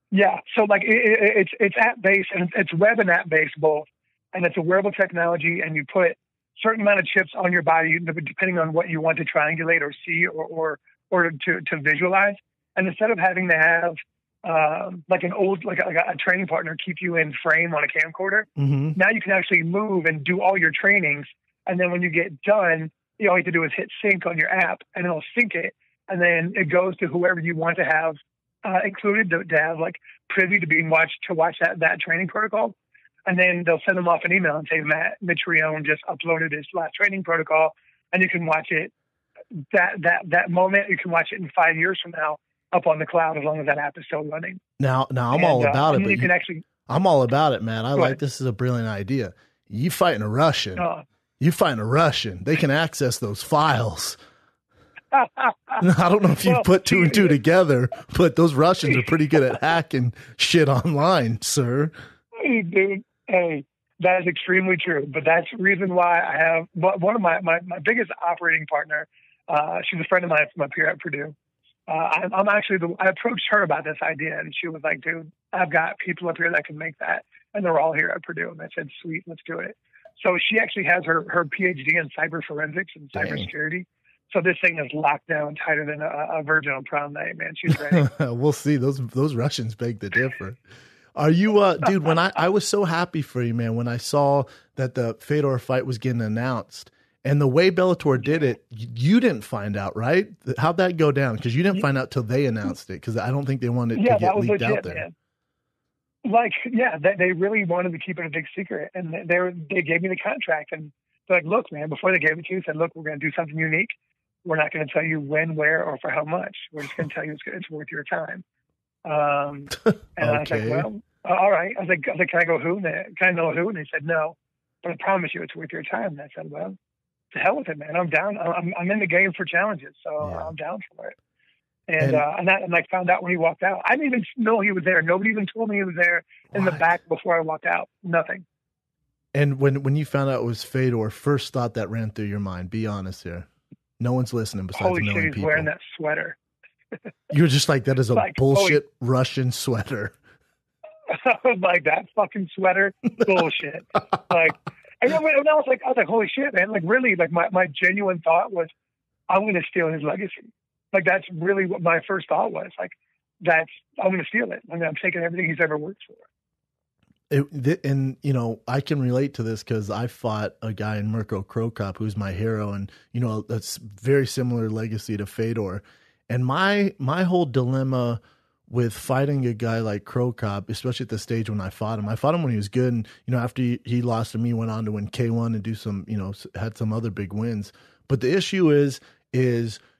Yeah. So like it's app-based, and it's web and app-based both. And it's a wearable technology, and you put certain amount of chips on your body, depending on what you want to triangulate or see or to visualize. And instead of having to have like a training partner keep you in frame on a camcorder, now you can actually move and do all your trainings And then when you get done, all you have to do is hit sync on your app, and it'll sync it. And then it goes to whoever you want to have included to have like privy to being to watch that training protocol. And then they'll send them off an email and say, Matt Mitrione just uploaded his last training protocol, and you can watch it that moment. You can watch it in 5 years from now up on the cloud, as long as that app is still running. Now I'm all about it. But I'm all about it, man. I like this is a brilliant idea. You fighting a Russian. You fighting a Russian. They can access those files. I don't know if you've put two and two together, but those Russians are pretty good at hacking shit online, sir. Hey, dude. Hey, that is extremely true. But that's the reason why I have one of my biggest operating partner. She's a friend of mine from up here at Purdue. I approached her about this idea, and she was like, dude, I've got people up here that can make that. And they're all here at Purdue. And I said, sweet, let's do it. So she actually has her PhD in cyber forensics and cybersecurity. So this thing is locked down tighter than a virgin on prom night, man. She's ready. We'll see. Those Russians beg to differ. Are you, dude, when I was so happy for you, man, when I saw that the Fedor fight was getting announced, and the way Bellator did it, you didn't find out, right? How'd that go down? Because you didn't find out till they announced it, because I don't think they wanted to get leaked legit, out there. Man. Like, they really wanted to keep it a big secret, and they gave me the contract, and they're like, look, man, before they gave it to you, said, look, we're going to do something unique. We're not going to tell you when, where, or for how much. We're just going to tell you it's worth your time. And okay. I was like, well, all right. I was like, can I go who? Can I know who? And they said, no, but I promise you it's worth your time. And I said, well, to hell with it, man. I'm down. I'm in the game for challenges, so I'm down for it. And I found out when he walked out. I didn't even know he was there. Nobody even told me he was there in the back before I walked out. Nothing. And when you found out it was Fedor, first thought that ran through your mind, be honest here. No one's listening besides holy a million shit, he's people. Wearing that sweater. You're just like, that is a bullshit Russian sweater. Like, that fucking sweater, bullshit. Like, and then when I was like, holy shit, man. Like, really, like, my genuine thought was, I'm going to steal his legacy. Like, that's really what my first thought was. Like, I'm going to steal it. I mean, I'm taking everything he's ever worked for. And, I can relate to this because I fought a guy in Mirko Krokop who's my hero. And, that's very similar legacy to Fedor. And my whole dilemma with fighting a guy like Krokop, especially at the stage when I fought him when he was good. And, after he lost to me, went on to win K1 and do some, had some other big wins. But the issue is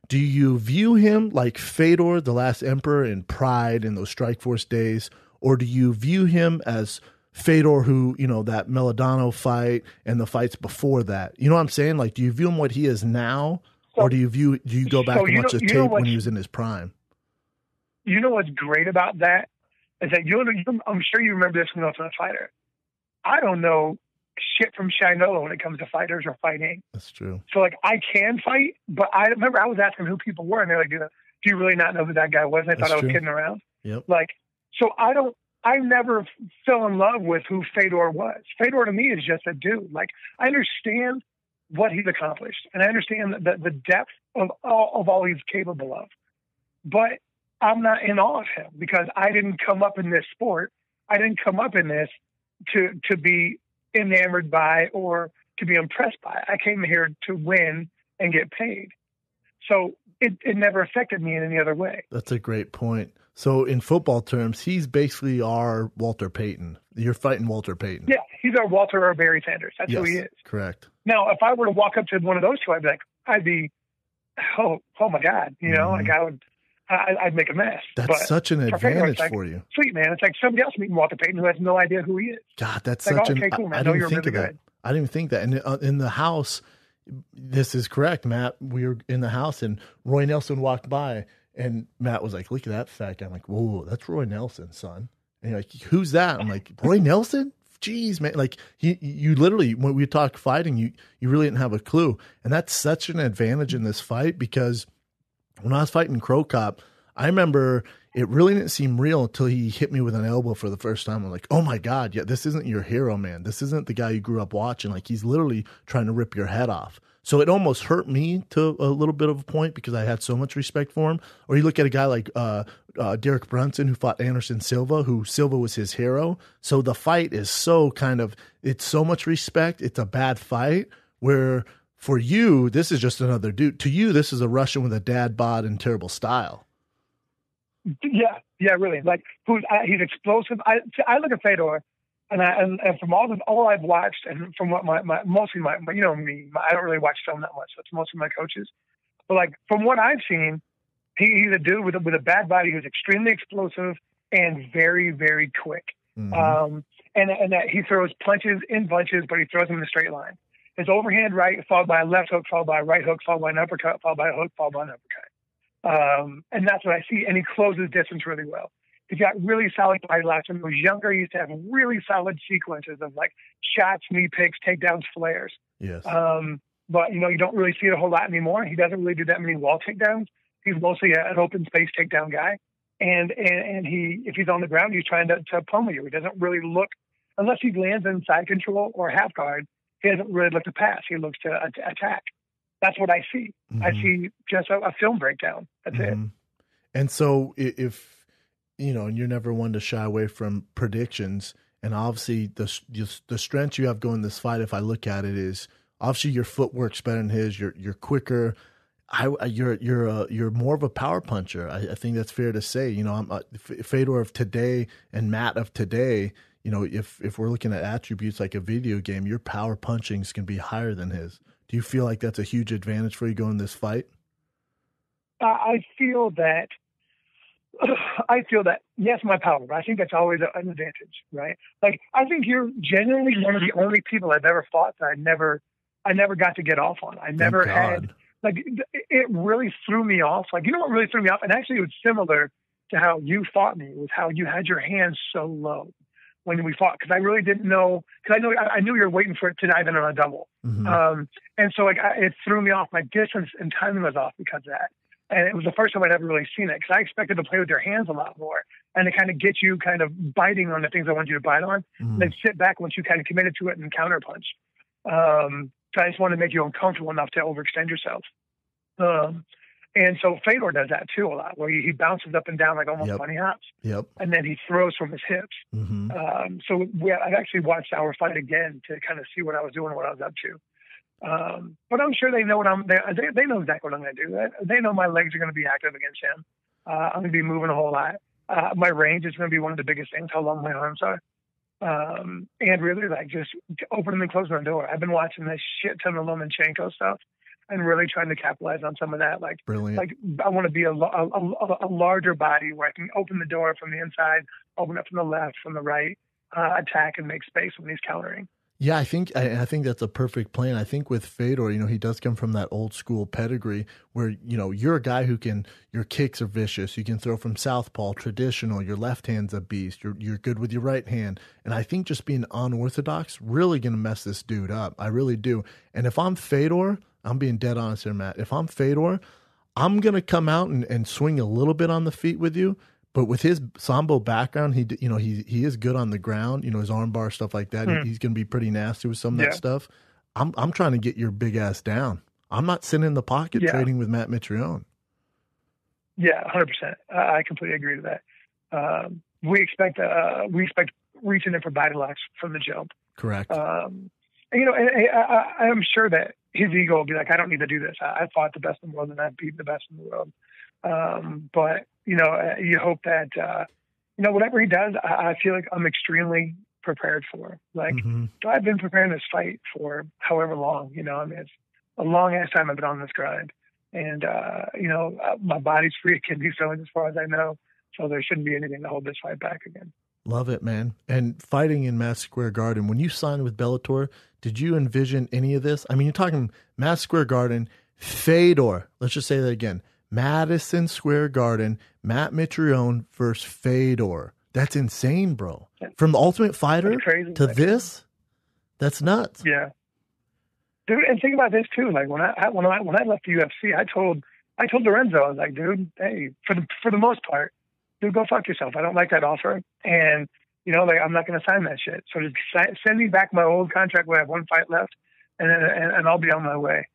do you view him like Fedor, the last emperor, in Pride in those Strikeforce days? Or do you view him as Fedor, who, that Melodano fight and the fights before that? You know what I'm saying? Like, do you view him what he is now? Or do you go back and watch his tape when he was in his prime? You know what's great about that is that I'm sure you remember this when I was a fighter. I don't know shit from Shinola when it comes to fighters or fighting. That's true. So, like, I can fight, but I remember I was asking who people were, and they're like, do you really not know who that guy was? And I thought I was kidding around. Yep. Like, so I never fell in love with who Fedor was. Fedor to me is just a dude. Like, I understand what he's accomplished, and I understand the depth of all he's capable of. But I'm not in awe of him because I didn't come up in this sport. I didn't come up in this to be enamored by or to be impressed by. I came here to win and get paid. So it never affected me in any other way. That's a great point. So in football terms, he's basically our Walter Payton. You're fighting Walter Payton. Yeah, he's our Walter or Barry Sanders. That's who he is. Correct. Now, if I were to walk up to one of those two, I'd be, oh my God, like I'd make a mess. That's such an advantage for you. Sweet, man. It's like somebody else meeting Walter Payton who has no idea who he is. God, that's like, such okay, cool, man. I didn't think of that. I didn't even think that. And in the house, this is correct, Matt. We were in the house and Roy Nelson walked by and Matt was like, look at that fat guy. I'm like, whoa, that's Roy Nelson, son. And you're like, who's that? I'm like, Roy Nelson? Jeez, man. Like you literally, when we talk fighting, you really didn't have a clue. And that's such an advantage in this fight because when I was fighting Krokop, I remember it really didn't seem real until he hit me with an elbow for the first time. I'm like, oh my God, yeah, this isn't your hero, man. This isn't the guy you grew up watching. Like he's literally trying to rip your head off. So it almost hurt me to a little bit of a point because I had so much respect for him. Or you look at a guy like Derek Brunson who fought Anderson Silva, who Silva was his hero. So the fight is so it's so much respect. It's a bad fight. Where for you, this is just another dude. To you, this is a Russian with a dad bod and terrible style. Yeah, really. Like he's explosive. I look at Fedor, and from all I've watched, and from what mostly my you know me, I don't really watch film that much. So it's mostly my coaches. But like from what I've seen, he's a dude with a bad body who's extremely explosive and very, very quick. Mm-hmm. And that he throws punches in bunches, but he throws them in a straight line. His overhand right followed by a left hook, followed by a right hook, followed by an uppercut, followed by a hook, followed by an uppercut. And that's what I see. And he closes distance really well. He's got really solid body locks. When he was younger, he used to have really solid sequences of like shots, knee picks, takedowns, flares. Yes. But you don't really see it a whole lot anymore. He doesn't really do that many wall takedowns. He's mostly an open space takedown guy. And if he's on the ground, he's trying to pummel you. He doesn't really look, unless he lands in side control or half guard, he doesn't really look to pass. He looks to attack. That's what I see. Mm-hmm. I see just a film breakdown. That's mm-hmm. it. And so if, and you're never one to shy away from predictions, and obviously the strength you have going this fight, if I look at it, is obviously your footwork's better than his. You're quicker. You're more of a power puncher. I think that's fair to say. I'm Fedor of today and Matt of today. If we're looking at attributes like a video game, your power punching is going to be higher than his. Do you feel like that's a huge advantage for you going this fight? I feel that. Yes, my power. But I think that's always an advantage, right? Like I think you're genuinely one of the only people I've ever fought that I never got to get off on. I never had. Like, it really threw me off. Like, what really threw me off? And actually, it was similar to how you fought me, was how you had your hands so low when we fought. Because I really didn't know, because I knew you were waiting for it to dive in on a double. Mm-hmm. And so, it threw me off. My distance and timing was off because of that. And it was the first time I'd ever really seen it, because I expected to play with your hands a lot more and to kind of get you kind of biting on the things I wanted you to bite on, and then sit back once you kind of committed to it and counterpunch. So I just want to make you uncomfortable enough to overextend yourself. And so Fedor does that too a lot, where he bounces up and down like almost bunny hops. Yep. And then he throws from his hips. Mm-hmm. So I actually watched our fight again to kind of see what I was doing and what I was up to. But I'm sure they know they know exactly what I'm going to do. They know my legs are going to be active against him. I'm going to be moving a whole lot. My range is going to be one of the biggest things, how long my arms are. And really like just opening and closing the door. I've been watching this shit ton of Lomachenko stuff and really trying to capitalize on some of that. Like, brilliant. Like I want to be a larger body where I can open the door from the inside, open it from the left, from the right, attack and make space when he's countering. Yeah, I think that's a perfect plan. I think with Fedor, he does come from that old school pedigree where, you're a guy who your kicks are vicious. You can throw from southpaw, traditional. Your left hand's a beast. You're good with your right hand. And I think just being unorthodox really going to mess this dude up. I really do. And if I'm Fedor, I'm being dead honest here, Matt. If I'm Fedor, I'm going to come out and swing a little bit on the feet with you. But with his Sambo background, he is good on the ground. His arm bar, stuff like that. He's going to be pretty nasty with some of that stuff. I'm trying to get your big ass down. I'm not sitting in the pocket trading with Matt Mitrione. Yeah, 100%. I completely agree with that. We expect reaching in for body locks from the jump. Correct. And I'm sure that his ego will be like, I don't need to do this. I fought the best in the world and I beat the best in the world. But you hope that, whatever he does, I feel like I'm extremely prepared for. Like, I've been preparing this fight for however long, it's a long ass time I've been on this grind. And, my body's free of kidney stones as far as I know. So there shouldn't be anything to hold this fight back again. Love it, man. And fighting in Madison Square Garden, when you signed with Bellator, did you envision any of this? I mean, you're talking Madison Square Garden, Fedor. Let's just say that again. Madison Square Garden, Matt Mitrione versus Fedor. That's insane, bro. From the Ultimate Fighter to this, that's nuts. Yeah, dude. And think about this too. Like when I left the UFC, I told Lorenzo, I was like, dude, hey, for the most part, dude, go fuck yourself. I don't like that offer, and I'm not going to sign that shit. So just send me back my old contract where I have one fight left, and I'll be on my way.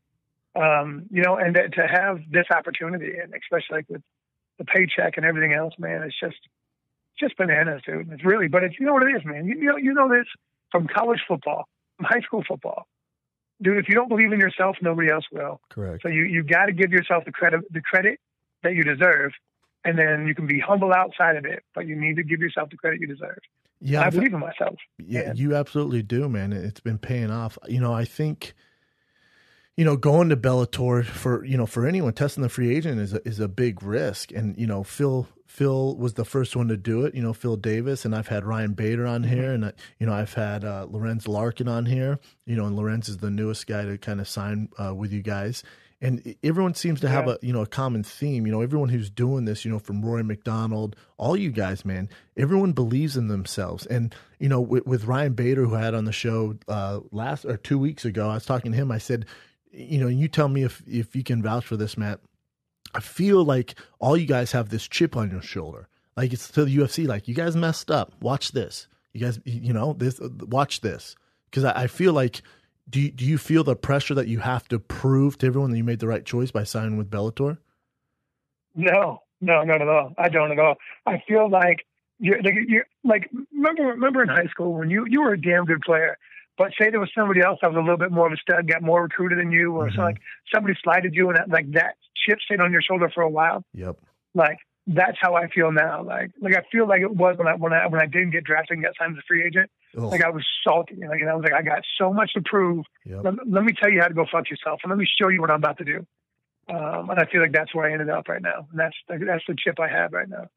And to have this opportunity, and especially like with the paycheck and everything else, man, it's just bananas, dude. It's really, but it's, what it is, man. You know this from college football, from high school football. dude, if you don't believe in yourself, nobody else will. Correct. So you got to give yourself the credit that you deserve, and then you can be humble outside of it, but you need to give yourself the credit you deserve. Yeah, and I believe in myself. Yeah, you absolutely do, man. It's been paying off. I think, going to Bellator for anyone testing the free agent is a big risk. And, Phil was the first one to do it, Phil Davis, and I've had Ryan Bader on here, and, I've had Lorenz Larkin on here, and Lorenz is the newest guy to kind of sign with you guys. And everyone seems to have a common theme. Everyone who's doing this, from Rory McDonald, all you guys, man, everyone believes in themselves. And, with Ryan Bader, who I had on the show 2 weeks ago, I was talking to him. I said, you tell me if you can vouch for this, Matt. I feel like all you guys have this chip on your shoulder. Like it's to the UFC, like you guys messed up. Watch this. You guys, watch this. Because I feel like, do you feel the pressure that you have to prove to everyone that you made the right choice by signing with Bellator? No, not at all. I don't at all. I feel like you're like remember in high school when you were a damn good player, but say there was somebody else that was a little bit more of a stud, got more recruited than you, or like somebody slighted you, and that chip stayed on your shoulder for a while. Yep. Like that's how I feel now. Like I feel like it was when I didn't get drafted and got signed as a free agent. Ugh. Like I was salty. Like and I was like, I got so much to prove. Yep. Let me tell you how to go fuck yourself, and let me show you what I'm about to do. And I feel like that's where I ended up right now. And that's the chip I have right now.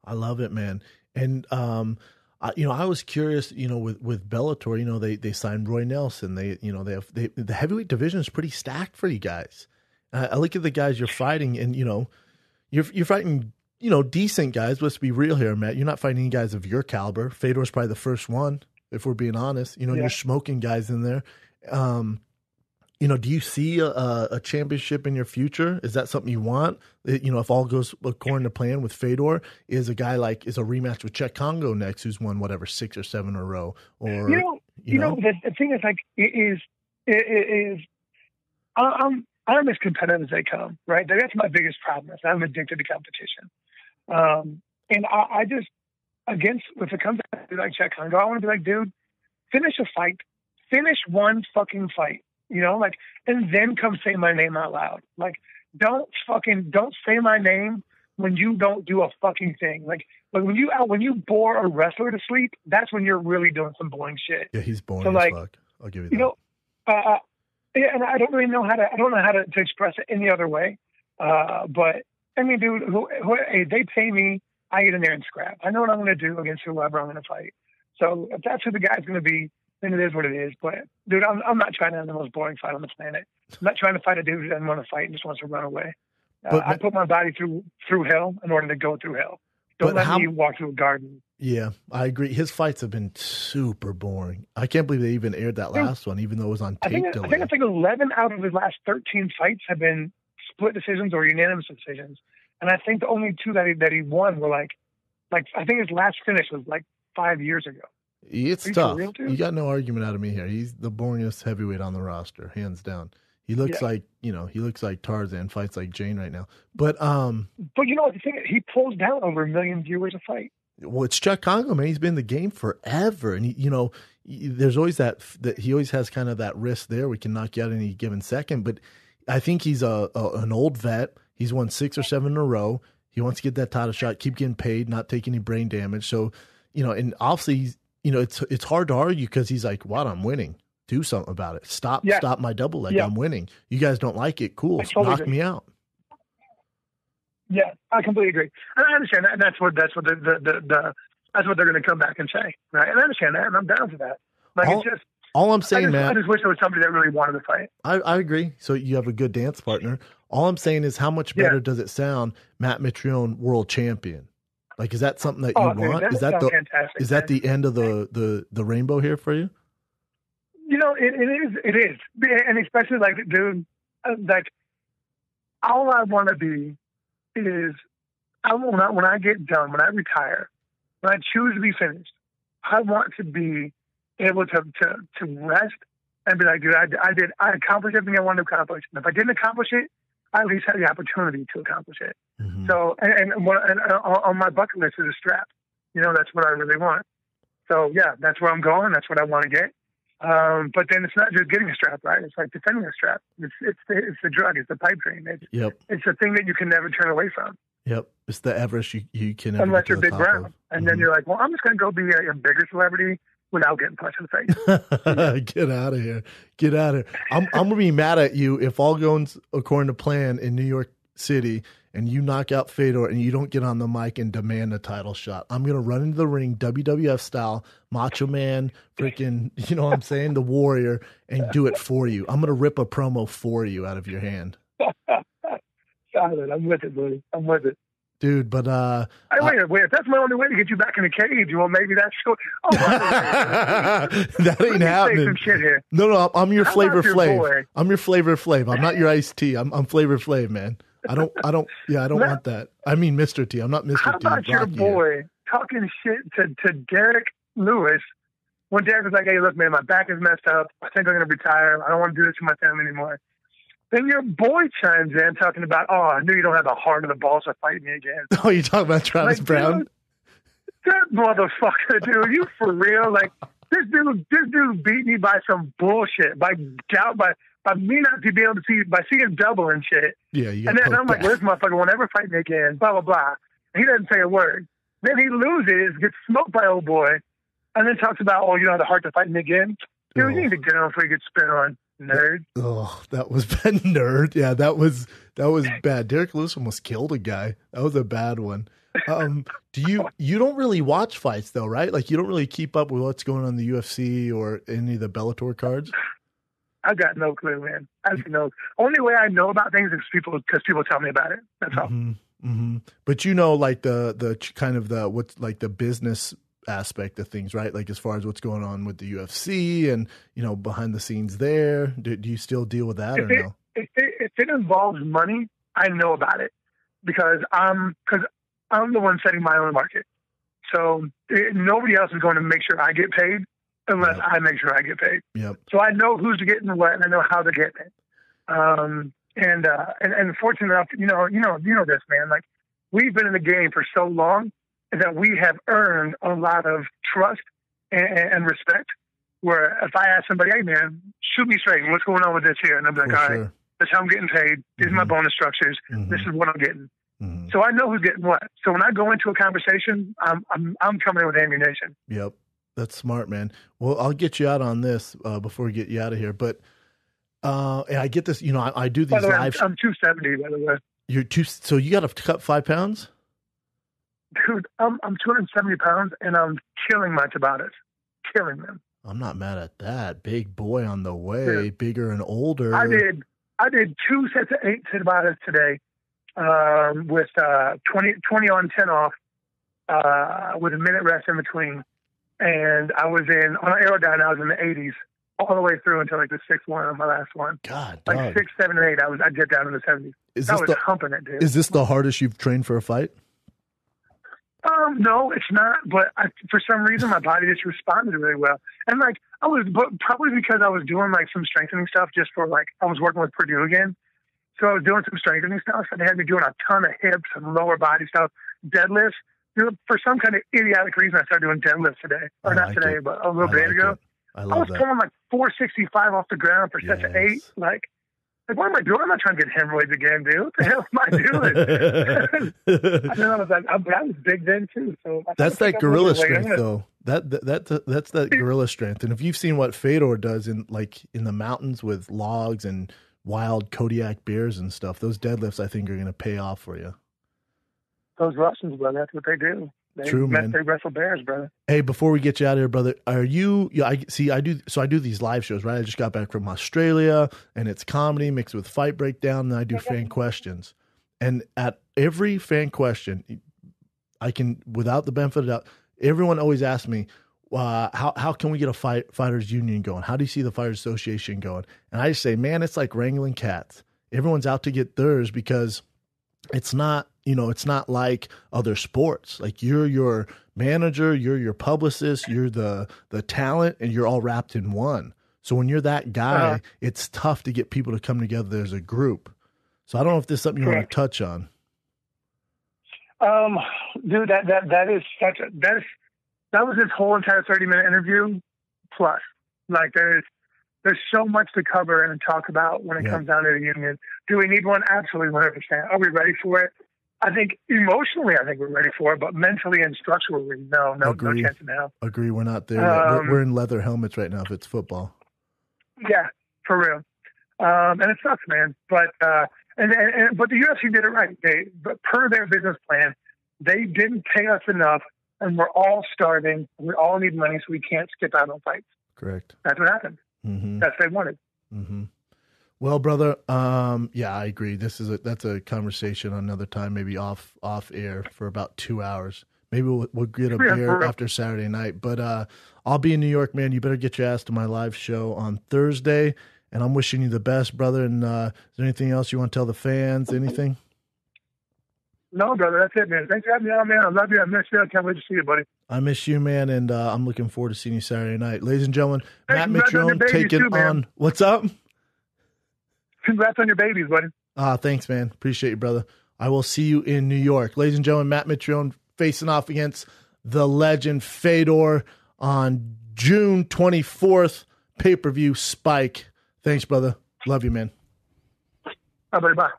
I love it, man. And I was curious, with Bellator, they signed Roy Nelson. The heavyweight division is pretty stacked for you guys. I look at the guys you're fighting, and you're fighting, decent guys. Let's be real here, Matt. You're not fighting any guys of your caliber. Fedor's probably the first one, if we're being honest. You're smoking guys in there. Do you see a championship in your future? Is that something you want? If all goes according to plan with Fedor, is a rematch with Czech Congo next, who's won 6 or 7 in a row? Or the thing is, like, it is I'm as competitive as they come, right? That's my biggest problem. I'm addicted to competition, and I just if it comes to like Czech Congo, I want to be like, dude, finish a fight, finish one fucking fight. And then come say my name out loud. Like, don't say my name when you don't do a fucking thing. Like when you bore a wrestler to sleep, that's when you're really doing some boring shit. Yeah, he's boring as fuck. I'll give you that. And I don't really know how to express it any other way. But I mean, dude, hey, they pay me, I get in there and scrap. I know what I'm going to do against whoever I'm going to fight. So if that's who the guy's going to be, then it is what it is. But, dude, I'm not trying to have the most boring fight on the planet. I'm not trying to fight a dude who doesn't want to fight and just wants to run away. I put my body through hell in order to go through hell. Don't let me walk through a garden. Yeah, I agree. His fights have been super boring. I can't believe they even aired that last one, even though it was on tape. I think it's like 11 out of his last 13 fights have been split decisions or unanimous decisions. And I think the only 2 that he won were like I think his last finish was 5 years ago. It's tough. You got no argument out of me here. He's the boringest heavyweight on the roster, hands down. He looks like Tarzan, fights like Jane right now. But the thing is, he pulls down over 1 million viewers a fight. Well, it's Czech Congo, man. He's been in the game forever, and there's always that he always has kind of that risk there. We can knock you out any given second, but I think he's an old vet. He's won 6 or 7 in a row. He wants to get that title shot, keep getting paid, not take any brain damage. So, and obviously he's. It's hard to argue because he's like, "What? I'm winning. Do something about it. Stop my double leg. I'm winning. You guys don't like it. Cool. Knock me out." Yeah, I completely agree. And I understand that. And that's what that's what they're going to come back and say, right? And I understand that, and I'm down for that. All I'm saying, Matt, I just wish there was somebody that really wanted to fight. I agree. So you have a good dance partner. All I'm saying is, how much better does it sound, Matt Mitrione, world champion? Like, is that something that you want? Is that the end of the rainbow here for you? It is. And especially dude, all I want to be is, when I get done, when I retire, when I choose to be finished, I want to be able to rest and be like, dude, I accomplished everything I wanted to accomplish. And if I didn't accomplish it, I at least had the opportunity to accomplish it. Mm-hmm. So, and on my bucket list is a strap. That's what I really want. So, yeah, that's where I'm going. That's what I want to get. But then it's not just getting a strap, right? It's like defending a strap. It's the drug. It's the pipe dream. It's a thing that you can never turn away from. Yep. It's the Everest you can never unless get you're to Big the Brown. top of. And then you're like, well, I'm just going to go be a bigger celebrity without getting punched in the face. Get out of here. Get out of here. I'm going to be mad at you if all goes according to plan in New York City and you knock out Fedor and you don't get on the mic and demand a title shot. I'm going to run into the ring, WWF style, Macho Man, freaking, you know what I'm saying, the Warrior, and do it for you. I'm going to rip a promo for you out of your hand. Solid. I'm with it, buddy. I'm with it. Dude, but wait. If that's my only way to get you back in the cage, well, maybe that's cool. Oh, that ain't happening. Some shit here. No, I'm your Flavor Flav. Boy? I'm your Flavor Flav. I'm not your Iced Tea. I'm Flavor Flav, man. I don't want that. I mean, Mr. T. I'm not Mr. T. How about your boy talking shit to Derek Lewis when Derek was like, hey, look, man, my back is messed up. I think I'm going to retire. I don't want to do this to my family anymore. Then your boy chimes in talking about, oh, I knew you don't have the heart or the balls to fight me again. Oh, you talking about Travis Brown? Dude, that motherfucker, dude, you for real? Like, this dude beat me by some bullshit, by doubt, by me not to be able to see, by seeing double and shit. Yeah, you got. And then I'm like, well, this motherfucker will never fight me again, blah, blah, blah. And he doesn't say a word. Then he loses, gets smoked by old boy, and then talks about, oh, you don't have the heart to fight me again? Dude, you need to get on before you get spit on. Nerd. Oh, that was bad. Nerd. Yeah, that was bad. Derek Lewis almost killed a guy. That was a bad one. You don't really watch fights though, right? Like you don't really keep up with what's going on in the UFC or any of the Bellator cards? I've got no clue, man. I have no. Only way I know about things is because people tell me about it. That's all. Mm-hmm. But you know, like the kind of the what's like the business aspect of things, right? Like as far as what's going on with the UFC and, you know, behind the scenes there. Do you still deal with that no? If it involves money, I know about it because I'm the one setting my own market. So nobody else is going to make sure I get paid unless I make sure I get paid. Yep. So I know who's getting what and I know how to get it. And fortunate enough, you know this, man, like we've been in the game for so long that we have earned a lot of trust and respect. Where if I ask somebody, hey man, shoot me straight, what's going on with this here? And I'm like, all right, that's how I'm getting paid. These are my bonus structures. This is what I'm getting. So I know who's getting what. So when I go into a conversation, I'm coming in with ammunition. Yep. That's smart, man. Well, I'll get you out on this before we get you out of here. But and I get this, you know, I do these by the way, live. I'm 270, by the way. You're so you got to cut 5 pounds? Dude, I'm 270 pounds and I'm killing my Tabatas. Killing them. I'm not mad at that. Big boy on the way, bigger and older. I did 2 sets of 8 Tabatas today with 20 on, 10 off with a minute rest in between. And I was on Aerodyne, I was in the 80s all the way through until like the 6th one on my last one. God, like dog. 6, 7, and 8, I get down in the 70s. I was humping it, dude. Is this the hardest you've trained for a fight? No, it's not. But for some reason, my body just responded really well. And like probably because I was doing like some strengthening stuff just for like I was working with Purdue again. So I was doing some strengthening stuff, and they had me doing a ton of hips and lower body stuff, deadlifts. You know, for some kind of idiotic reason, I started doing deadlifts today, or not today, but a little bit ago. I was pulling like 465 off the ground for sets of 8. Like, what am I doing? I'm not trying to get hemorrhoids again, dude. What the hell am I doing? I was big then too. So that's that gorilla strength, though. That's that gorilla strength. And if you've seen what Fedor does in the mountains with logs and wild Kodiak bears and stuff, those deadlifts I think are going to pay off for you. Those Russians, brother, that's what they do. True, man. They wrestle bears, brother. Hey, before we get you out of here, brother, are you? Yeah, I do these live shows, right? I just got back from Australia, and it's comedy mixed with fight breakdown, and I do fan questions. And at every fan question, I can, without the benefit of doubt, everyone always asks me, how can we get a fighters union going? How do you see the Fighters Association going? And I just say, man, it's like wrangling cats. Everyone's out to get theirs because it's not. You know, it's not like other sports. Like you're your manager, you're your publicist, you're the talent, and you're all wrapped in one. So when you're that guy, it's tough to get people to come together as a group. So I don't know if there's something you want to touch on. Dude, that was this whole entire 30-minute interview plus. Like there's so much to cover and talk about when it comes down to the union. Do we need one? Absolutely, 100%. Are we ready for it? I think emotionally, we're ready for it, but mentally and structurally, no chance in hell. Agree, we're not there yet. We're in leather helmets right now if it's football. Yeah, for real. And it sucks, man. But but the UFC did it right. But per their business plan, they didn't pay us enough, and we're all starving. We all need money, so we can't skip out on fights. Correct. That's what happened. Mm-hmm. That's what they wanted. Mm-hmm. Well, brother, I agree. That's a conversation another time, maybe off air for about 2 hours. Maybe we'll get a beer after Saturday night. But I'll be in New York, man. You better get your ass to my live show on Thursday. And I'm wishing you the best, brother. And is there anything else you want to tell the fans? Anything? No, brother, that's it, man. Thanks for having me on, man. I love you. I miss you. I can't wait to see you, buddy. I miss you, man, and I'm looking forward to seeing you Saturday night. Ladies and gentlemen, Matt Mitrione taking on... What's up? Congrats on your babies, buddy. Thanks, man. Appreciate you, brother. I will see you in New York. Ladies and gentlemen, Matt Mitrione facing off against the legend Fedor on June 24th, pay-per-view Spike. Thanks, brother. Love you, man. Bye, buddy. Bye.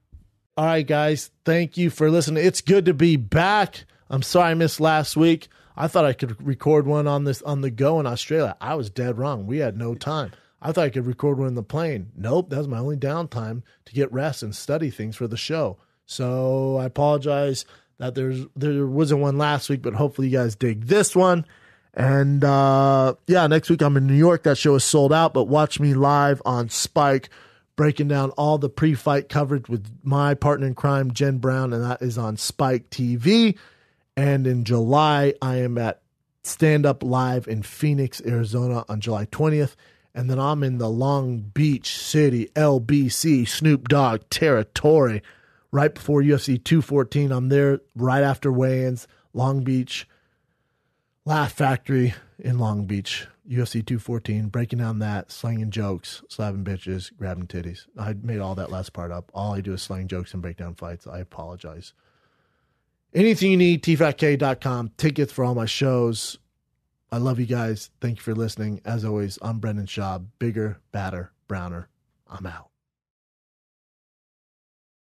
All right, guys. Thank you for listening. It's good to be back. I'm sorry I missed last week. I thought I could record one on the go in Australia. I was dead wrong. We had no time. I thought I could record one in the plane. Nope, that was my only downtime to get rest and study things for the show. So I apologize that there wasn't one last week, but hopefully you guys dig this one. And next week I'm in New York. That show is sold out, but watch me live on Spike, breaking down all the pre-fight coverage with my partner in crime, Jen Brown, and that is on Spike TV. And in July, I am at Stand Up Live in Phoenix, Arizona on July 20th. And then I'm in the Long Beach City, LBC, Snoop Dogg territory right before UFC 214. I'm there right after weigh-ins, Long Beach, Laugh Factory in Long Beach, UFC 214, breaking down that, slanging jokes, slapping bitches, grabbing titties. I made all that last part up. All I do is slang jokes and break down fights. I apologize. Anything you need, tfatk.com. Tickets for all my shows. I love you guys. Thank you for listening. As always, I'm Brendan Schaub. Bigger, badder, browner. I'm out.